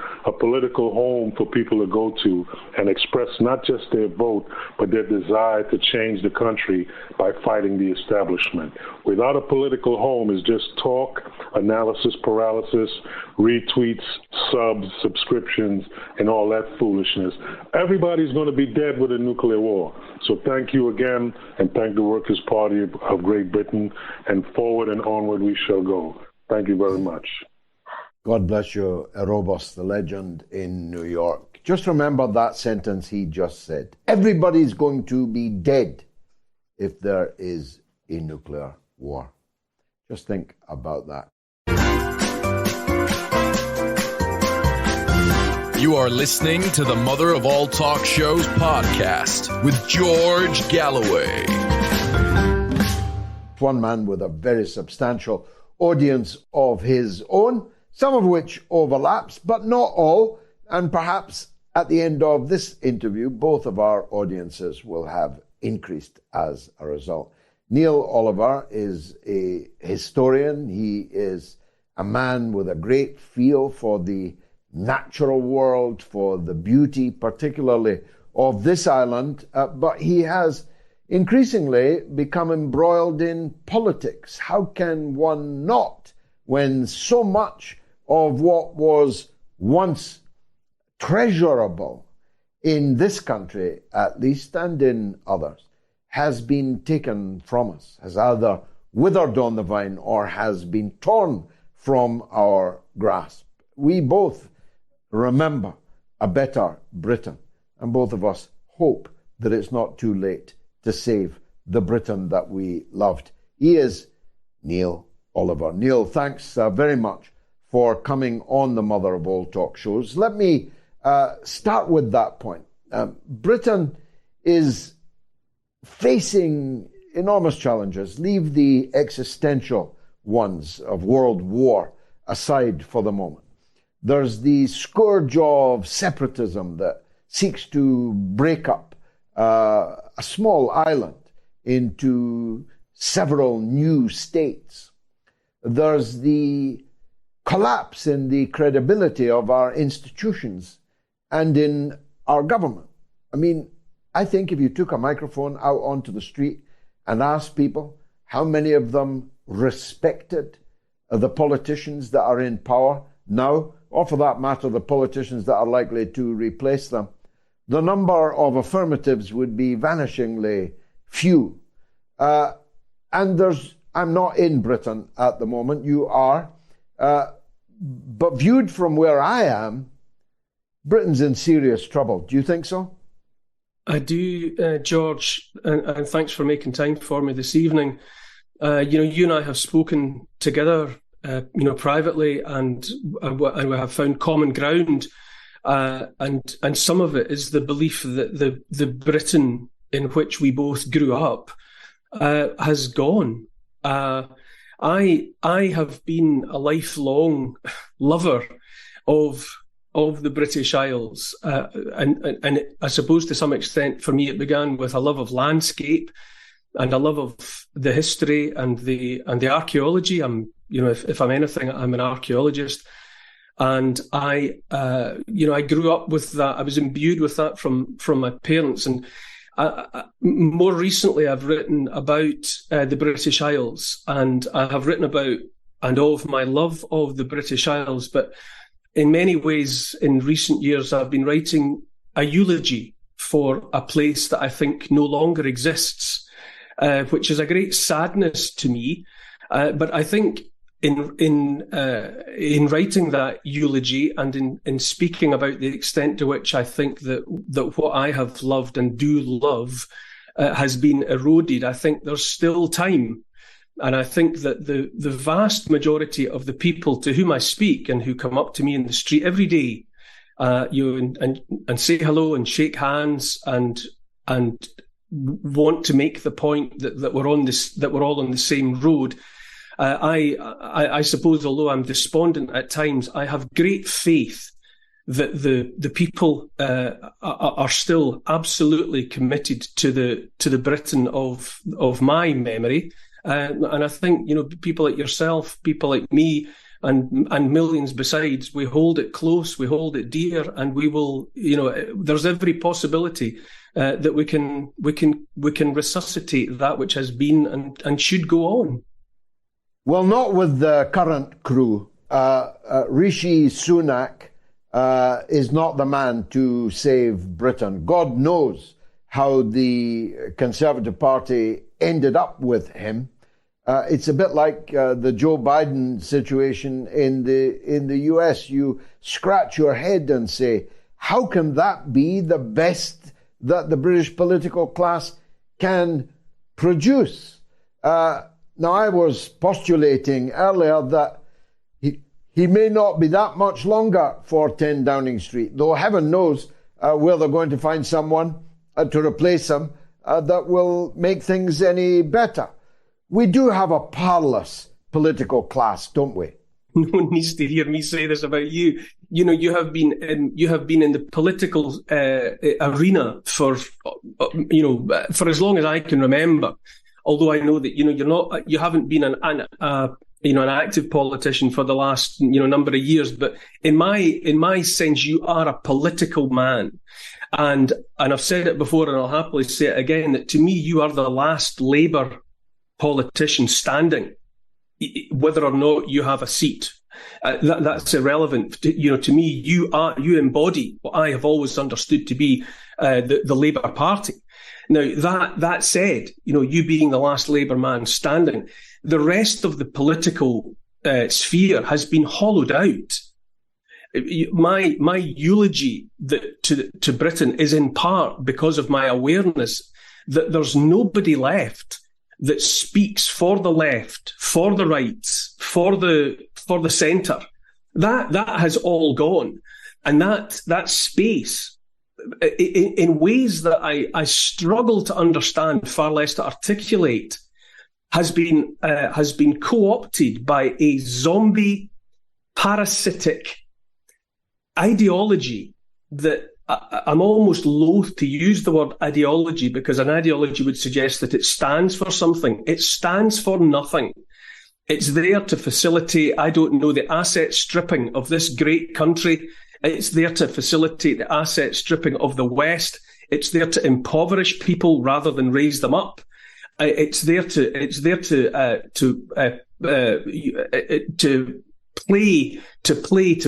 and express not just their vote, but their desire to change the country by fighting the establishment. Without a political home, it's just talk, analysis paralysis, retweets, subscriptions, and all that foolishness. Everybody's going to be dead with a nuclear war. So thank you again, and thank the Workers' Party of Great Britain, and forward and onward we shall go. Thank you very much. God bless you, Erebos, the legend in New York. Just remember that sentence he just said. Everybody's going to be dead if there is a nuclear war. Just think about that. You are listening to the Mother of All Talk Shows podcast with George Galloway. One man with a very substantial audience of his own, some of which overlaps, but not all. And perhaps at the end of this interview, both of our audiences will have increased as a result. Neil Oliver is a historian. He is a man with a great feel for the natural world, for the beauty, particularly of this island, but he has increasingly become embroiled in politics. How can one not, when so much of what was once treasurable in this country, at least, and in others, has been taken from us, has either withered on the vine or has been torn from our grasp? We both remember a better Britain, and both of us hope that it's not too late to save the Britain that we loved. He is Neil Oliver. Neil, thanks very much for coming on the Mother of All Talk Shows. Let me start with that point. Britain is facing enormous challenges. Leave the existential ones of world war aside for the moment. There's the scourge of separatism that seeks to break up a small island into several new states. There's the collapse in the credibility of our institutions and in our government. I mean, I think if you took a microphone out onto the street and asked people how many of them respected the politicians that are in power now, or for that matter, the politicians that are likely to replace them, the number of affirmatives would be vanishingly few. And I'm not in Britain at the moment, you are, but viewed from where I am, Britain's in serious trouble. Do you think so? I do, George, and thanks for making time for me this evening. You and I have spoken together, privately, and we have found common ground. And some of it is the belief that the Britain in which we both grew up has gone. I have been a lifelong lover of the British Isles, and I suppose to some extent for me it began with a love of landscape and a love of the history and the archaeology. If I'm anything, I'm an archaeologist, and I grew up with that. I was imbued with that from my parents, and more recently I've written about the British Isles, and I have written about and of my love of the British Isles, but in many ways, in recent years, I've been writing a eulogy for a place that I think no longer exists, which is a great sadness to me. But I think in writing that eulogy and in speaking about the extent to which I think that what I have loved and do love has been eroded, I think there's still time. And I think that the vast majority of the people to whom I speak and who come up to me in the street every day, and say hello and shake hands and want to make the point that we're all on the same road. I suppose, although I'm despondent at times, I have great faith that the people are still absolutely committed to the Britain of my memory. And I think, people like yourself, people like me, and millions besides, we hold it close, we hold it dear, and we will, there's every possibility that we can resuscitate that which has been and should go on. Well, not with the current crew. Rishi Sunak is not the man to save Britain. God knows how the Conservative Party ended up with him. It's a bit like the Joe Biden situation in the US. You scratch your head and say, how can that be the best that the British political class can produce? Now, I was postulating earlier that he may not be that much longer for 10 Downing Street, though heaven knows where they're going to find someone to replace him that will make things any better. We do have a parlous political class, don't we? No one needs to hear me say this about you. You have been in the political arena for as long as I can remember. Although I know that you haven't been an active politician for the last number of years, but in my sense, you are a political man. And I've said it before, and I'll happily say it again, that to me, you are the last Labour politician standing, whether or not you have a seat. That's irrelevant. To me, you embody what I have always understood to be the Labour Party. Now, that said, you being the last Labour man standing, the rest of the political sphere has been hollowed out. My eulogy to Britain is in part because of my awareness that there's nobody left that speaks for the left, for the right, for the centre. That has all gone, and that space, in ways that I struggle to understand, far less to articulate, has been co-opted by a zombie, parasitic ideology that I'm almost loath to use the word ideology, because an ideology would suggest that it stands for something. It stands for nothing. It's there to facilitate, I don't know, the asset stripping of this great country. It's there to facilitate the asset stripping of the West. It's there to impoverish people rather than raise them up. It's there to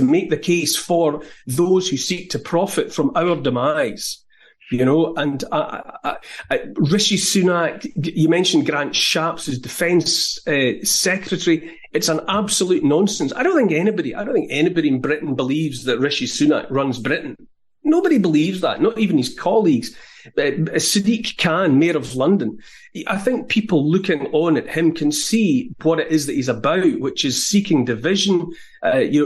make the case for those who seek to profit from our demise. You know, and Rishi Sunak, you mentioned Grant Shapps as Defence Secretary. It's an absolute nonsense. I don't think anybody in Britain believes that Rishi Sunak runs Britain. Nobody believes that, not even his colleagues. Sadiq Khan, Mayor of London, I think people looking on at him can see what it is that he's about, which is seeking division,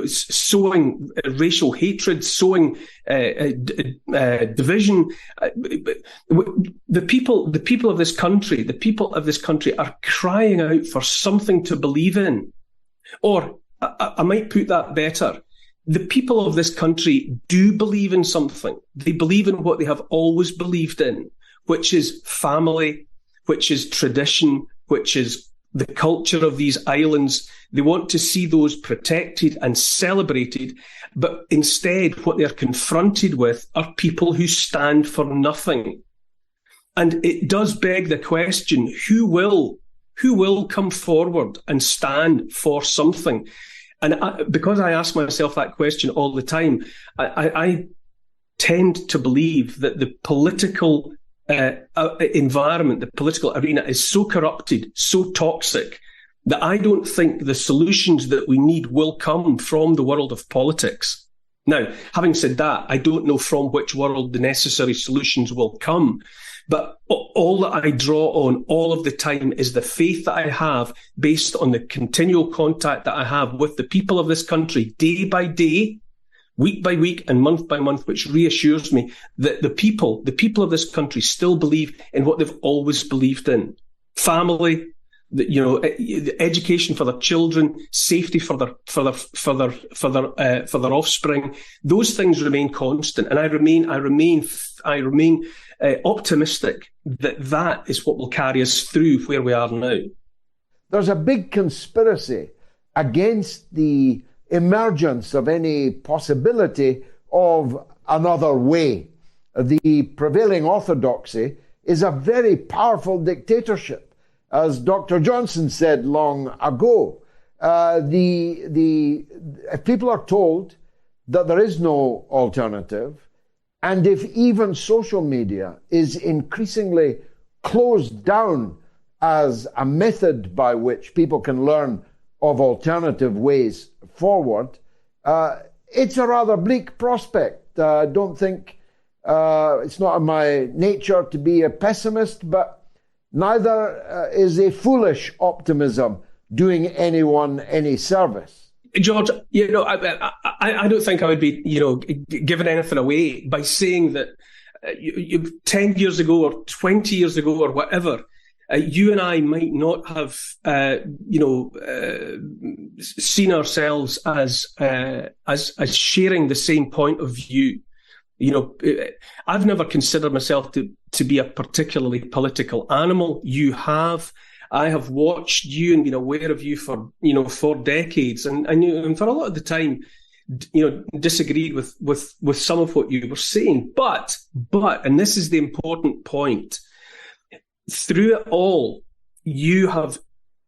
sowing racial hatred, sowing division. The people of this country are crying out for something to believe in. Or I might put that better. The people of this country do believe in something. They believe in what they have always believed in, which is family, which is tradition, which is the culture of these islands. They want to see those protected and celebrated. But instead, what they're confronted with are people who stand for nothing. And it does beg the question, who will come forward and stand for something? And because I ask myself that question all the time, I tend to believe that the political environment, the political arena is so corrupted, so toxic, that I don't think the solutions that we need will come from the world of politics. Now, having said that, I don't know from which world the necessary solutions will come. But all that I draw on all of the time is the faith that I have based on the continual contact that I have with the people of this country day by day, week by week and month by month, which reassures me that the people of this country still believe in what they've always believed in. Family, education for their children, safety for their offspring. Those things remain constant, and I remain optimistic that is what will carry us through where we are now. There's a big conspiracy against the emergence of any possibility of another way. The prevailing orthodoxy is a very powerful dictatorship. As Dr. Johnson said long ago, if people are told that there is no alternative, and if even social media is increasingly closed down as a method by which people can learn of alternative ways forward, it's a rather bleak prospect. I don't think it's not in my nature to be a pessimist, but neither is a foolish optimism doing anyone any service. George, I don't think I would be, giving anything away by saying that 10 years ago or 20 years ago or whatever, you and I might not have, seen ourselves as sharing the same point of view. I've never considered myself to be a particularly political animal. You have. I have watched you and been aware of you for decades, and for a lot of the time, disagreed with some of what you were saying. But, and this is the important point, through it all, you have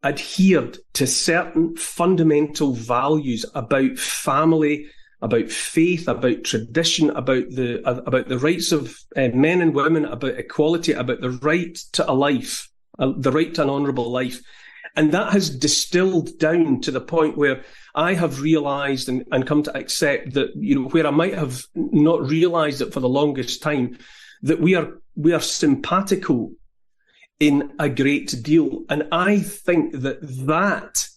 adhered to certain fundamental values about family, about faith, about tradition, about the rights of men and women, about equality, about the right to a life. The right to an honourable life. And that has distilled down to the point where I have realised and come to accept that, where I might have not realised it for the longest time, that we are simpatico in a great deal. And I think that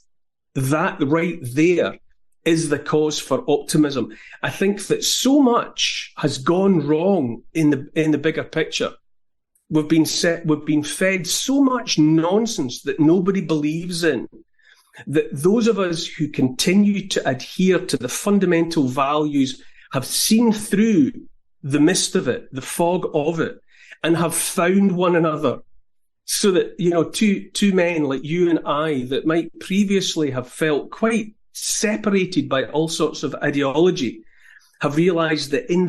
right there is the cause for optimism. I think that so much has gone wrong in the bigger picture. We've been fed so much nonsense that nobody believes in, that those of us who continue to adhere to the fundamental values have seen through the mist of it, the fog of it, and have found one another. So that, you know, two men like you and I that might previously have felt quite separated by all sorts of ideology have realised that in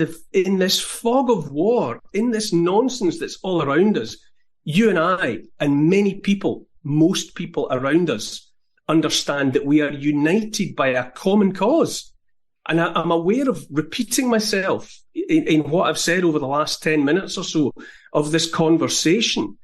this fog of war, in this nonsense that's all around us, you and I and many people, most people around us, understand that we are united by a common cause. And I'm aware of repeating myself in what I've said over the last 10 minutes or so of this conversation.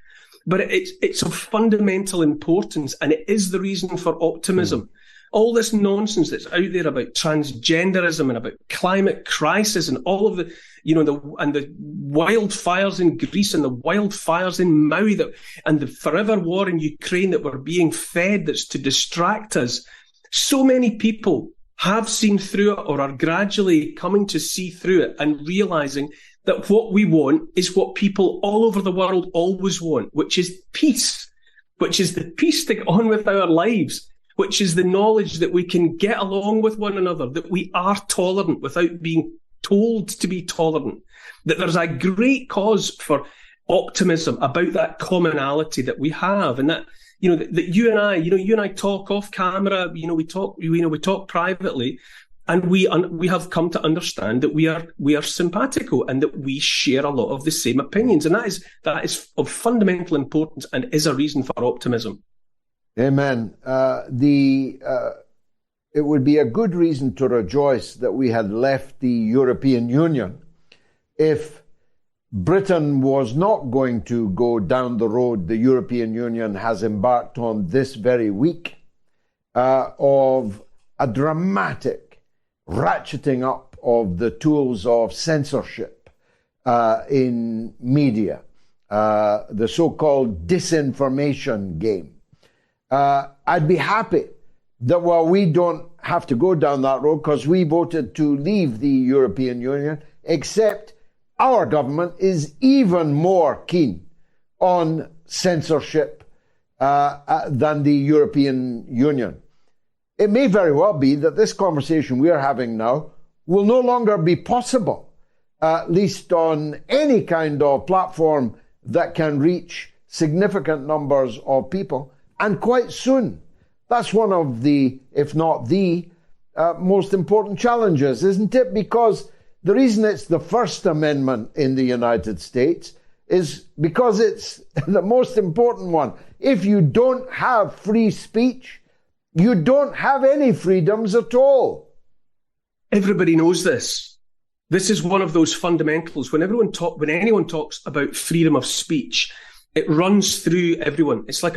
But it's of fundamental importance, and it is the reason for optimism. All this nonsense that's out there about transgenderism and about climate crisis and all of the, you know, the wildfires in Greece and the wildfires in Maui and the forever war in Ukraine that we're being fed that's to distract us. So many people have seen through it or are gradually coming to see through it and realizing that what we want is what people all over the world always want, which is peace, which is the peace to get on with our lives, which is the knowledge that we can get along with one another, that we are tolerant without being told to be tolerant, that there's a great cause for optimism about that commonality that we have, and that, you know, that you and I talk off camera, we talk privately, and we have come to understand that we are simpatico and that we share a lot of the same opinions, and that is of fundamental importance and is a reason for optimism. Amen. It would be a good reason to rejoice that we had left the European Union if Britain was not going to go down the road the European Union has embarked on this very week of a dramatic ratcheting up of the tools of censorship in media, the so-called disinformation game. I'd be happy that while we don't have to go down that road because we voted to leave the European Union, except our government is even more keen on censorship than the European Union. It may very well be that this conversation we are having now will no longer be possible, at least on any kind of platform that can reach significant numbers of people, and quite soon. That's one of the, if not the, most important challenges, isn't it? Because the reason it's the First Amendment in the United States is because it's the most important one. If you don't have free speech, you don't have any freedoms at all. Everybody knows this. This is one of those fundamentals. When anyone talks about freedom of speech, it runs through everyone. It's like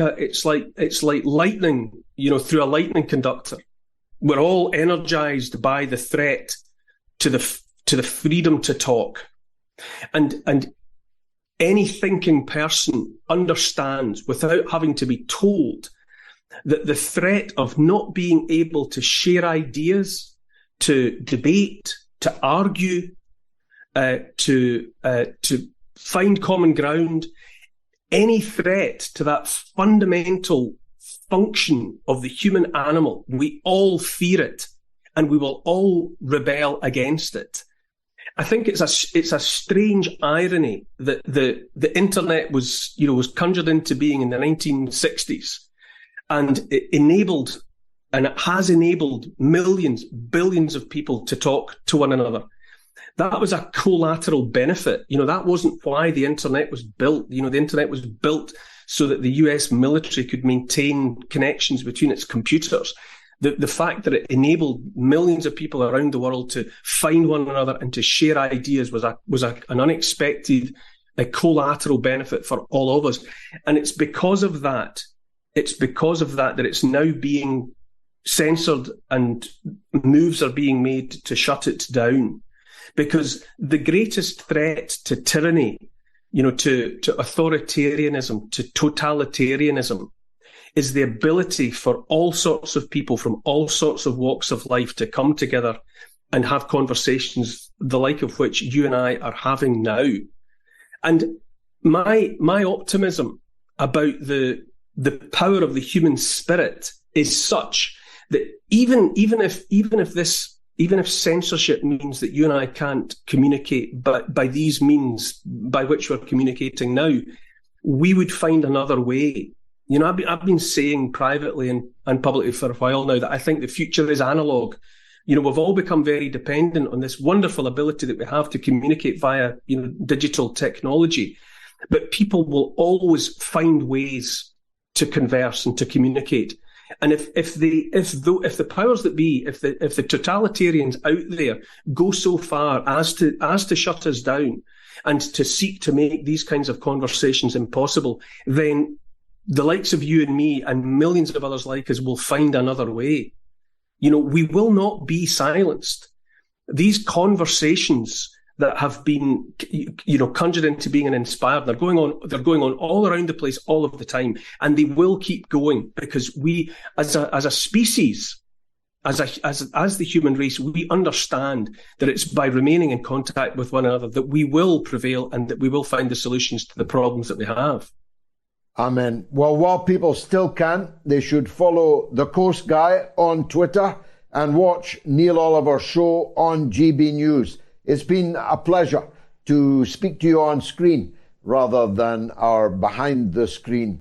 lightning, through a lightning conductor. We're all energized by the threat to the freedom to talk. And any thinking person understands, without having to be told, that the threat of not being able to share ideas, to debate, to argue, to find common ground, any threat to that fundamental function of the human animal, we all fear it, and we will all rebel against it. I think it's a strange irony that the internet was conjured into being in the 1960s, and it has enabled millions, billions of people to talk to one another. That was a collateral benefit. That wasn't why the internet was built. The internet was built so that the US military could maintain connections between its computers. The fact that it enabled millions of people around the world to find one another and to share ideas was an unexpected collateral benefit for all of us. And it's because of that that it's now being censored and moves are being made to shut it down. Because the greatest threat to tyranny, to authoritarianism, to totalitarianism, is the ability for all sorts of people from all sorts of walks of life to come together and have conversations the like of which you and I are having now. And my optimism about the power of the human spirit is such that even if this even if censorship means that you and I can't communicate by these means by which we're communicating now, we would find another way. You know, I've been saying privately and publicly for a while now that I think the future is analog. You know, we've all become very dependent on this wonderful ability that we have to communicate via, you know, digital technology. But people will always find ways to converse and to communicate. And if the powers that be, if the totalitarians out there go so far as to shut us down and to seek to make these kinds of conversations impossible, then the likes of you and me and millions of others like us will find another way. You know, we will not be silenced. These conversations that have been, you know, conjured into being and inspired, they're going on all around the place all of the time, and they will keep going because we, as a species, as the human race, we understand that it's by remaining in contact with one another that we will prevail and that we will find the solutions to the problems that we have. Amen. Well, while people still can, they should follow The Coast Guy on Twitter and watch Neil Oliver's show on GB News. It's been a pleasure to speak to you on screen rather than our behind-the-screen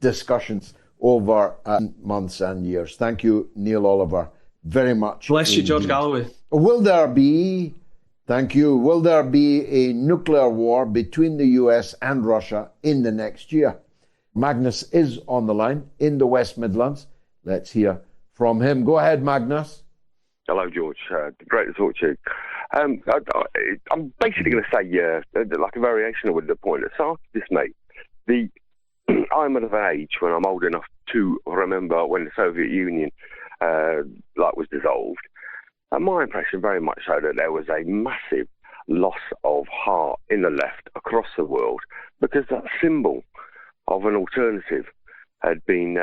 discussions over months and years. Thank you, Neil Oliver, very much. Bless you, George Galloway. Will there be a nuclear war between the US and Russia in the next year? Magnus is on the line in the West Midlands. Let's hear from him. Go ahead, Magnus. Hello, George. Great to talk to you. I'm basically going to say, like a variation of the point that Archeologist made. I'm of an age when I'm old enough to remember when the Soviet Union was dissolved. And my impression very much so that there was a massive loss of heart in the left across the world because that symbol of an alternative had been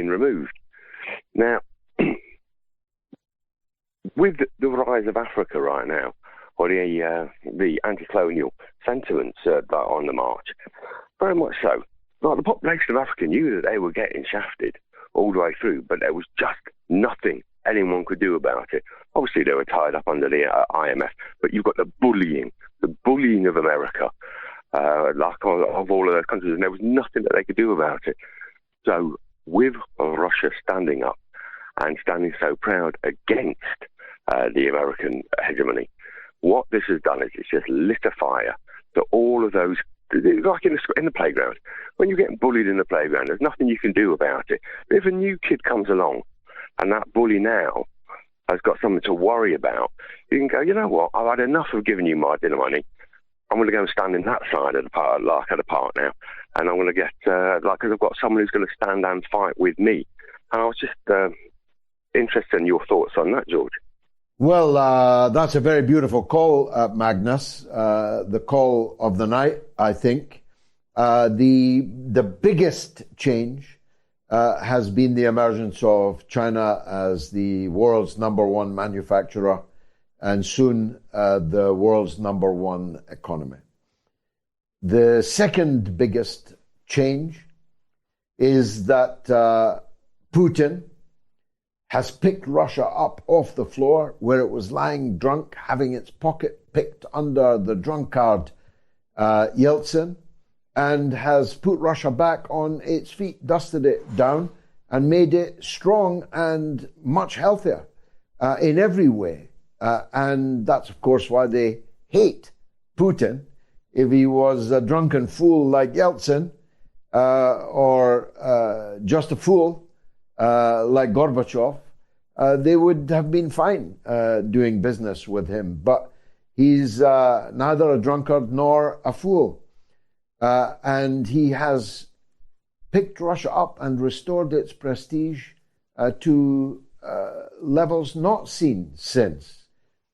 removed. Now, with the rise of Africa right now, or the anti-colonial sentiments on the march, very much so. Like, the population of Africa knew that they were getting shafted all the way through, but there was just nothing anyone could do about it. Obviously, they were tied up under the IMF, but you've got the bullying of America, of all of those countries, and there was nothing that they could do about it. So, with Russia standing up and standing so proud against the American hegemony, what this has done is it's just lit a fire to all of those, like in the playground. When you're getting bullied in the playground, there's nothing you can do about it. But if a new kid comes along and that bully now has got something to worry about, you can go, you know what, I've had enough of giving you my dinner money. I'm going to go and stand in that side of the park, at the park now, and I'm going to get, because I've got someone who's going to stand and fight with me. And I was just interested in your thoughts on that, George. Well, that's a very beautiful call, Magnus. The call of the night, I think. The biggest change has been the emergence of China as the world's #1 manufacturer and soon the world's #1 economy. The second biggest change is that Putin has picked Russia up off the floor where it was lying drunk, having its pocket picked under the drunkard Yeltsin, and has put Russia back on its feet, dusted it down, and made it strong and much healthier in every way. And that's, of course, why they hate Putin. If he was a drunken fool like Yeltsin, or just a fool like Gorbachev, they would have been fine doing business with him. But he's neither a drunkard nor a fool. And he has picked Russia up and restored its prestige to levels not seen since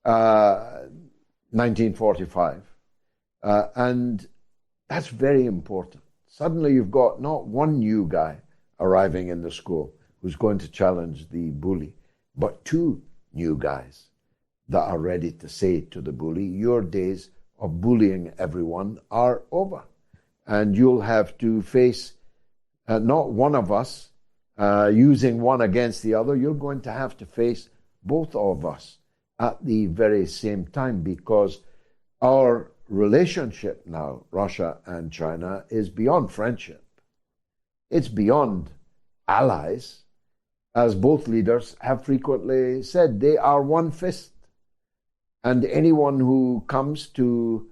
1945. And that's very important. Suddenly you've got not one new guy arriving in the school who's going to challenge the bully, but two new guys that are ready to say to the bully, your days of bullying everyone are over. And you'll have to face not one of us using one against the other. You're going to have to face both of us at the very same time, because our relationship now, Russia and China, is beyond friendship. It's beyond allies. As both leaders have frequently said, they are one fist. And anyone who comes to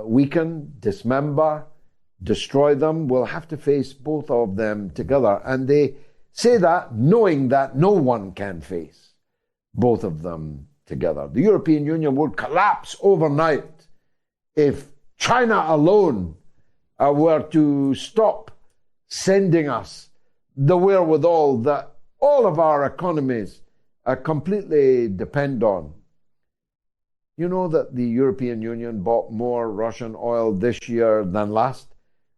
weaken, dismember, destroy them will have to face both of them together. And they say that knowing that no one can face both of them together. The European Union would collapse overnight if China alone were to stop sending us the wherewithal that all of our economies completely depend on. You know that the European Union bought more Russian oil this year than last?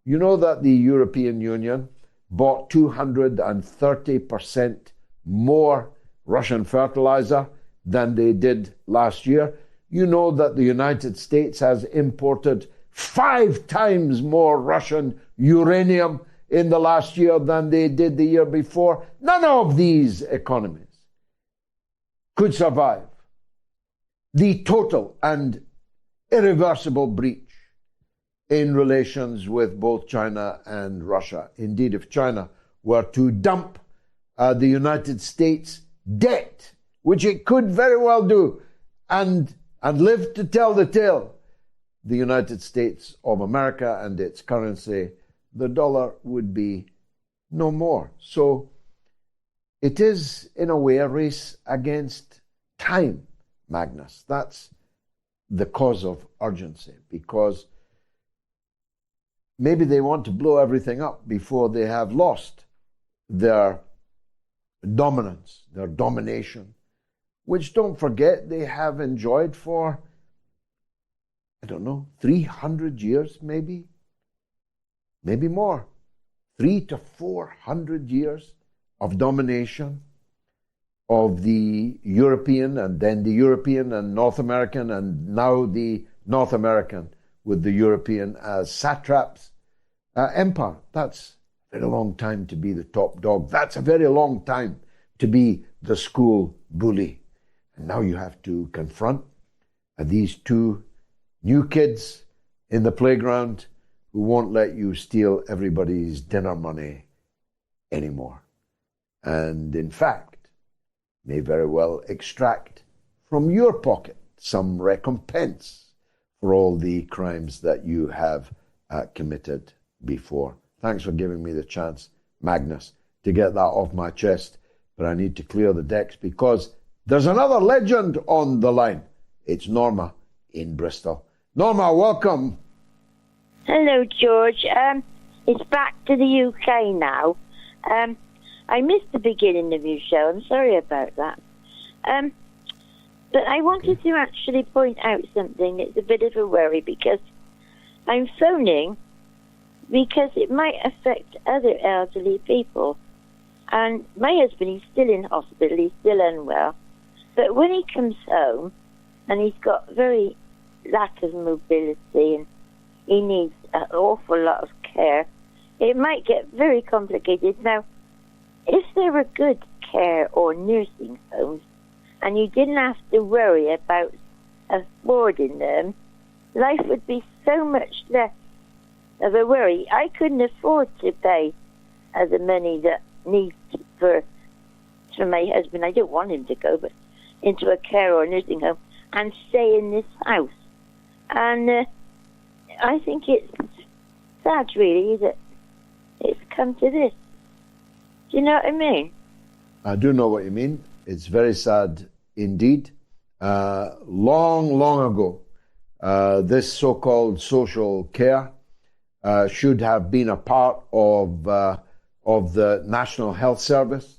You know that the European Union bought 230% more Russian fertilizer than they did last year? You know that the United States has imported 5 times more Russian uranium in the last year than they did the year before? None of these economies could survive the total and irreversible breach in relations with both China and Russia. Indeed, if China were to dump the United States debt, which it could very well do, and live to tell the tale, the United States of America and its currency, the dollar, would be no more. So it is, in a way, a race against time, Magnus. That's the cause of urgency, because maybe they want to blow everything up before they have lost their dominance, their domination, which, don't forget, they have enjoyed for, 300 years maybe more. 300 to 400 years of domination of the European, and then the European and North American, and now the North American with the European as satraps empire. That's a very long time to be the top dog. That's a very long time to be the school bully. And now you have to confront these two new kids in the playground who won't let you steal everybody's dinner money anymore. And in fact, may very well extract from your pocket some recompense for all the crimes that you have committed before. Thanks for giving me the chance, Magnus, to get that off my chest. But I need to clear the decks because there's another legend on the line. It's Norma in Bristol. Norma, welcome. Hello, George. It's back to the UK now. I missed the beginning of your show. I'm sorry about that. But I wanted to actually point out something that's a bit of a worry, because I'm phoning because it might affect other elderly people. And my husband, he's still in hospital, he's still unwell. But when he comes home, and he's got very lack of mobility, and he needs an awful lot of care, it might get very complicated. Now, if there were good care or nursing homes, and you didn't have to worry about affording them, life would be so much less of a worry. I couldn't afford to pay the money that needs for my husband. I don't want him to go, but into a care or nursing home and stay in this house. And I think it's sad, really, that it's come to this. Do you know what I mean? I do know what you mean. It's very sad indeed. Long ago, this so-called social care should have been a part of the National Health Service,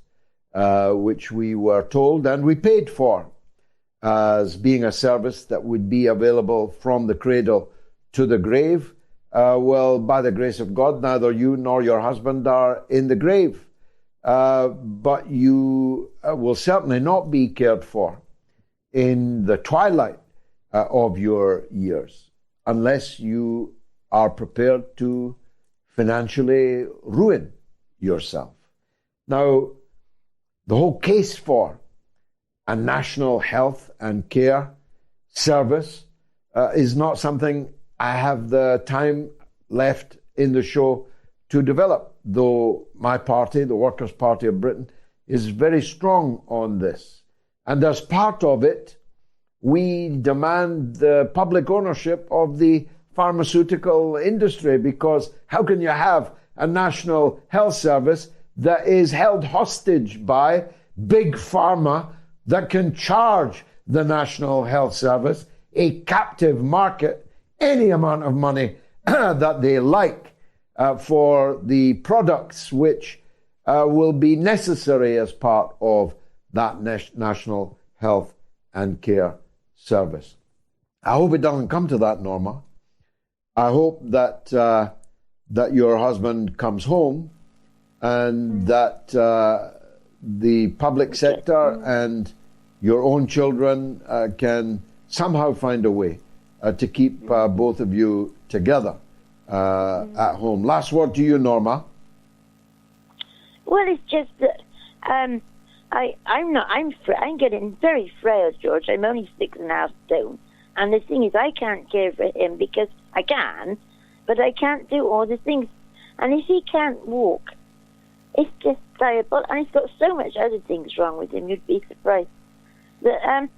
which we were told and we paid for as being a service that would be available from the cradle to the grave. Well, by the grace of God, neither you nor your husband are in the grave. But you will certainly not be cared for in the twilight of your years unless you are prepared to financially ruin yourself. Now, the whole case for a national health and care service is not something I have the time left in the show to develop, though my party, the Workers' Party of Britain, is very strong on this. And as part of it, we demand the public ownership of the pharmaceutical industry, because how can you have a national health service that is held hostage by big pharma that can charge the National Health Service, a captive market, any amount of money that they like for the products which will be necessary as part of that National Health and Care Service. I hope it doesn't come to that, Norma. I hope that that your husband comes home and that the public sector and your own children can somehow find a way to keep both of you together at home. Last word to you, Norma. Well, it's just that I'm getting very frail, George. I'm only 6.5 stone. And the thing is, I can't care for him because I can, but I can't do all the things. And if he can't walk, it's just diabolical. And he's got so much other things wrong with him, you'd be surprised. That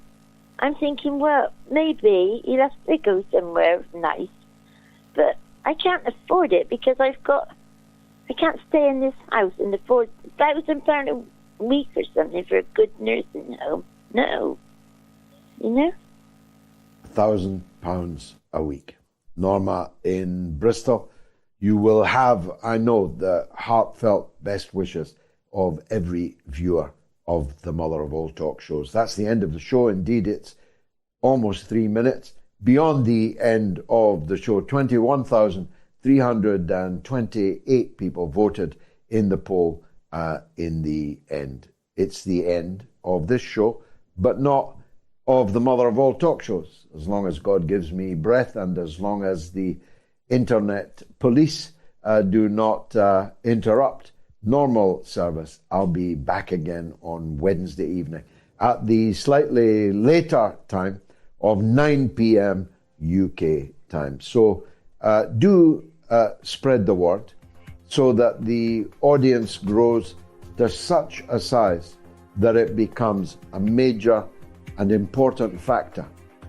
I'm thinking, well, maybe he'll have to go somewhere nice. But I can't afford it because I can't stay in this house and afford £1,000 a week or something for a good nursing home. No. You know? £1,000 a week. Norma in Bristol, you will have, I know, the heartfelt best wishes of every viewer of the mother of all talk shows. That's the end of the show. Indeed, it's almost 3 minutes beyond the end of the show. 21,328 people voted in the poll in the end. It's the end of this show, but not of the mother of all talk shows. As long as God gives me breath and as long as the internet police do not interrupt normal service, I'll be back again on Wednesday evening at the slightly later time of 9 p.m. UK time. So do spread the word so that the audience grows to such a size that it becomes a major and important factor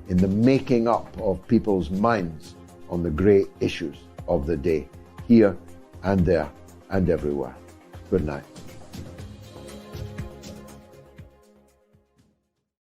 in the making up of people's minds on the great issues of the day, here and there and everywhere. Good night.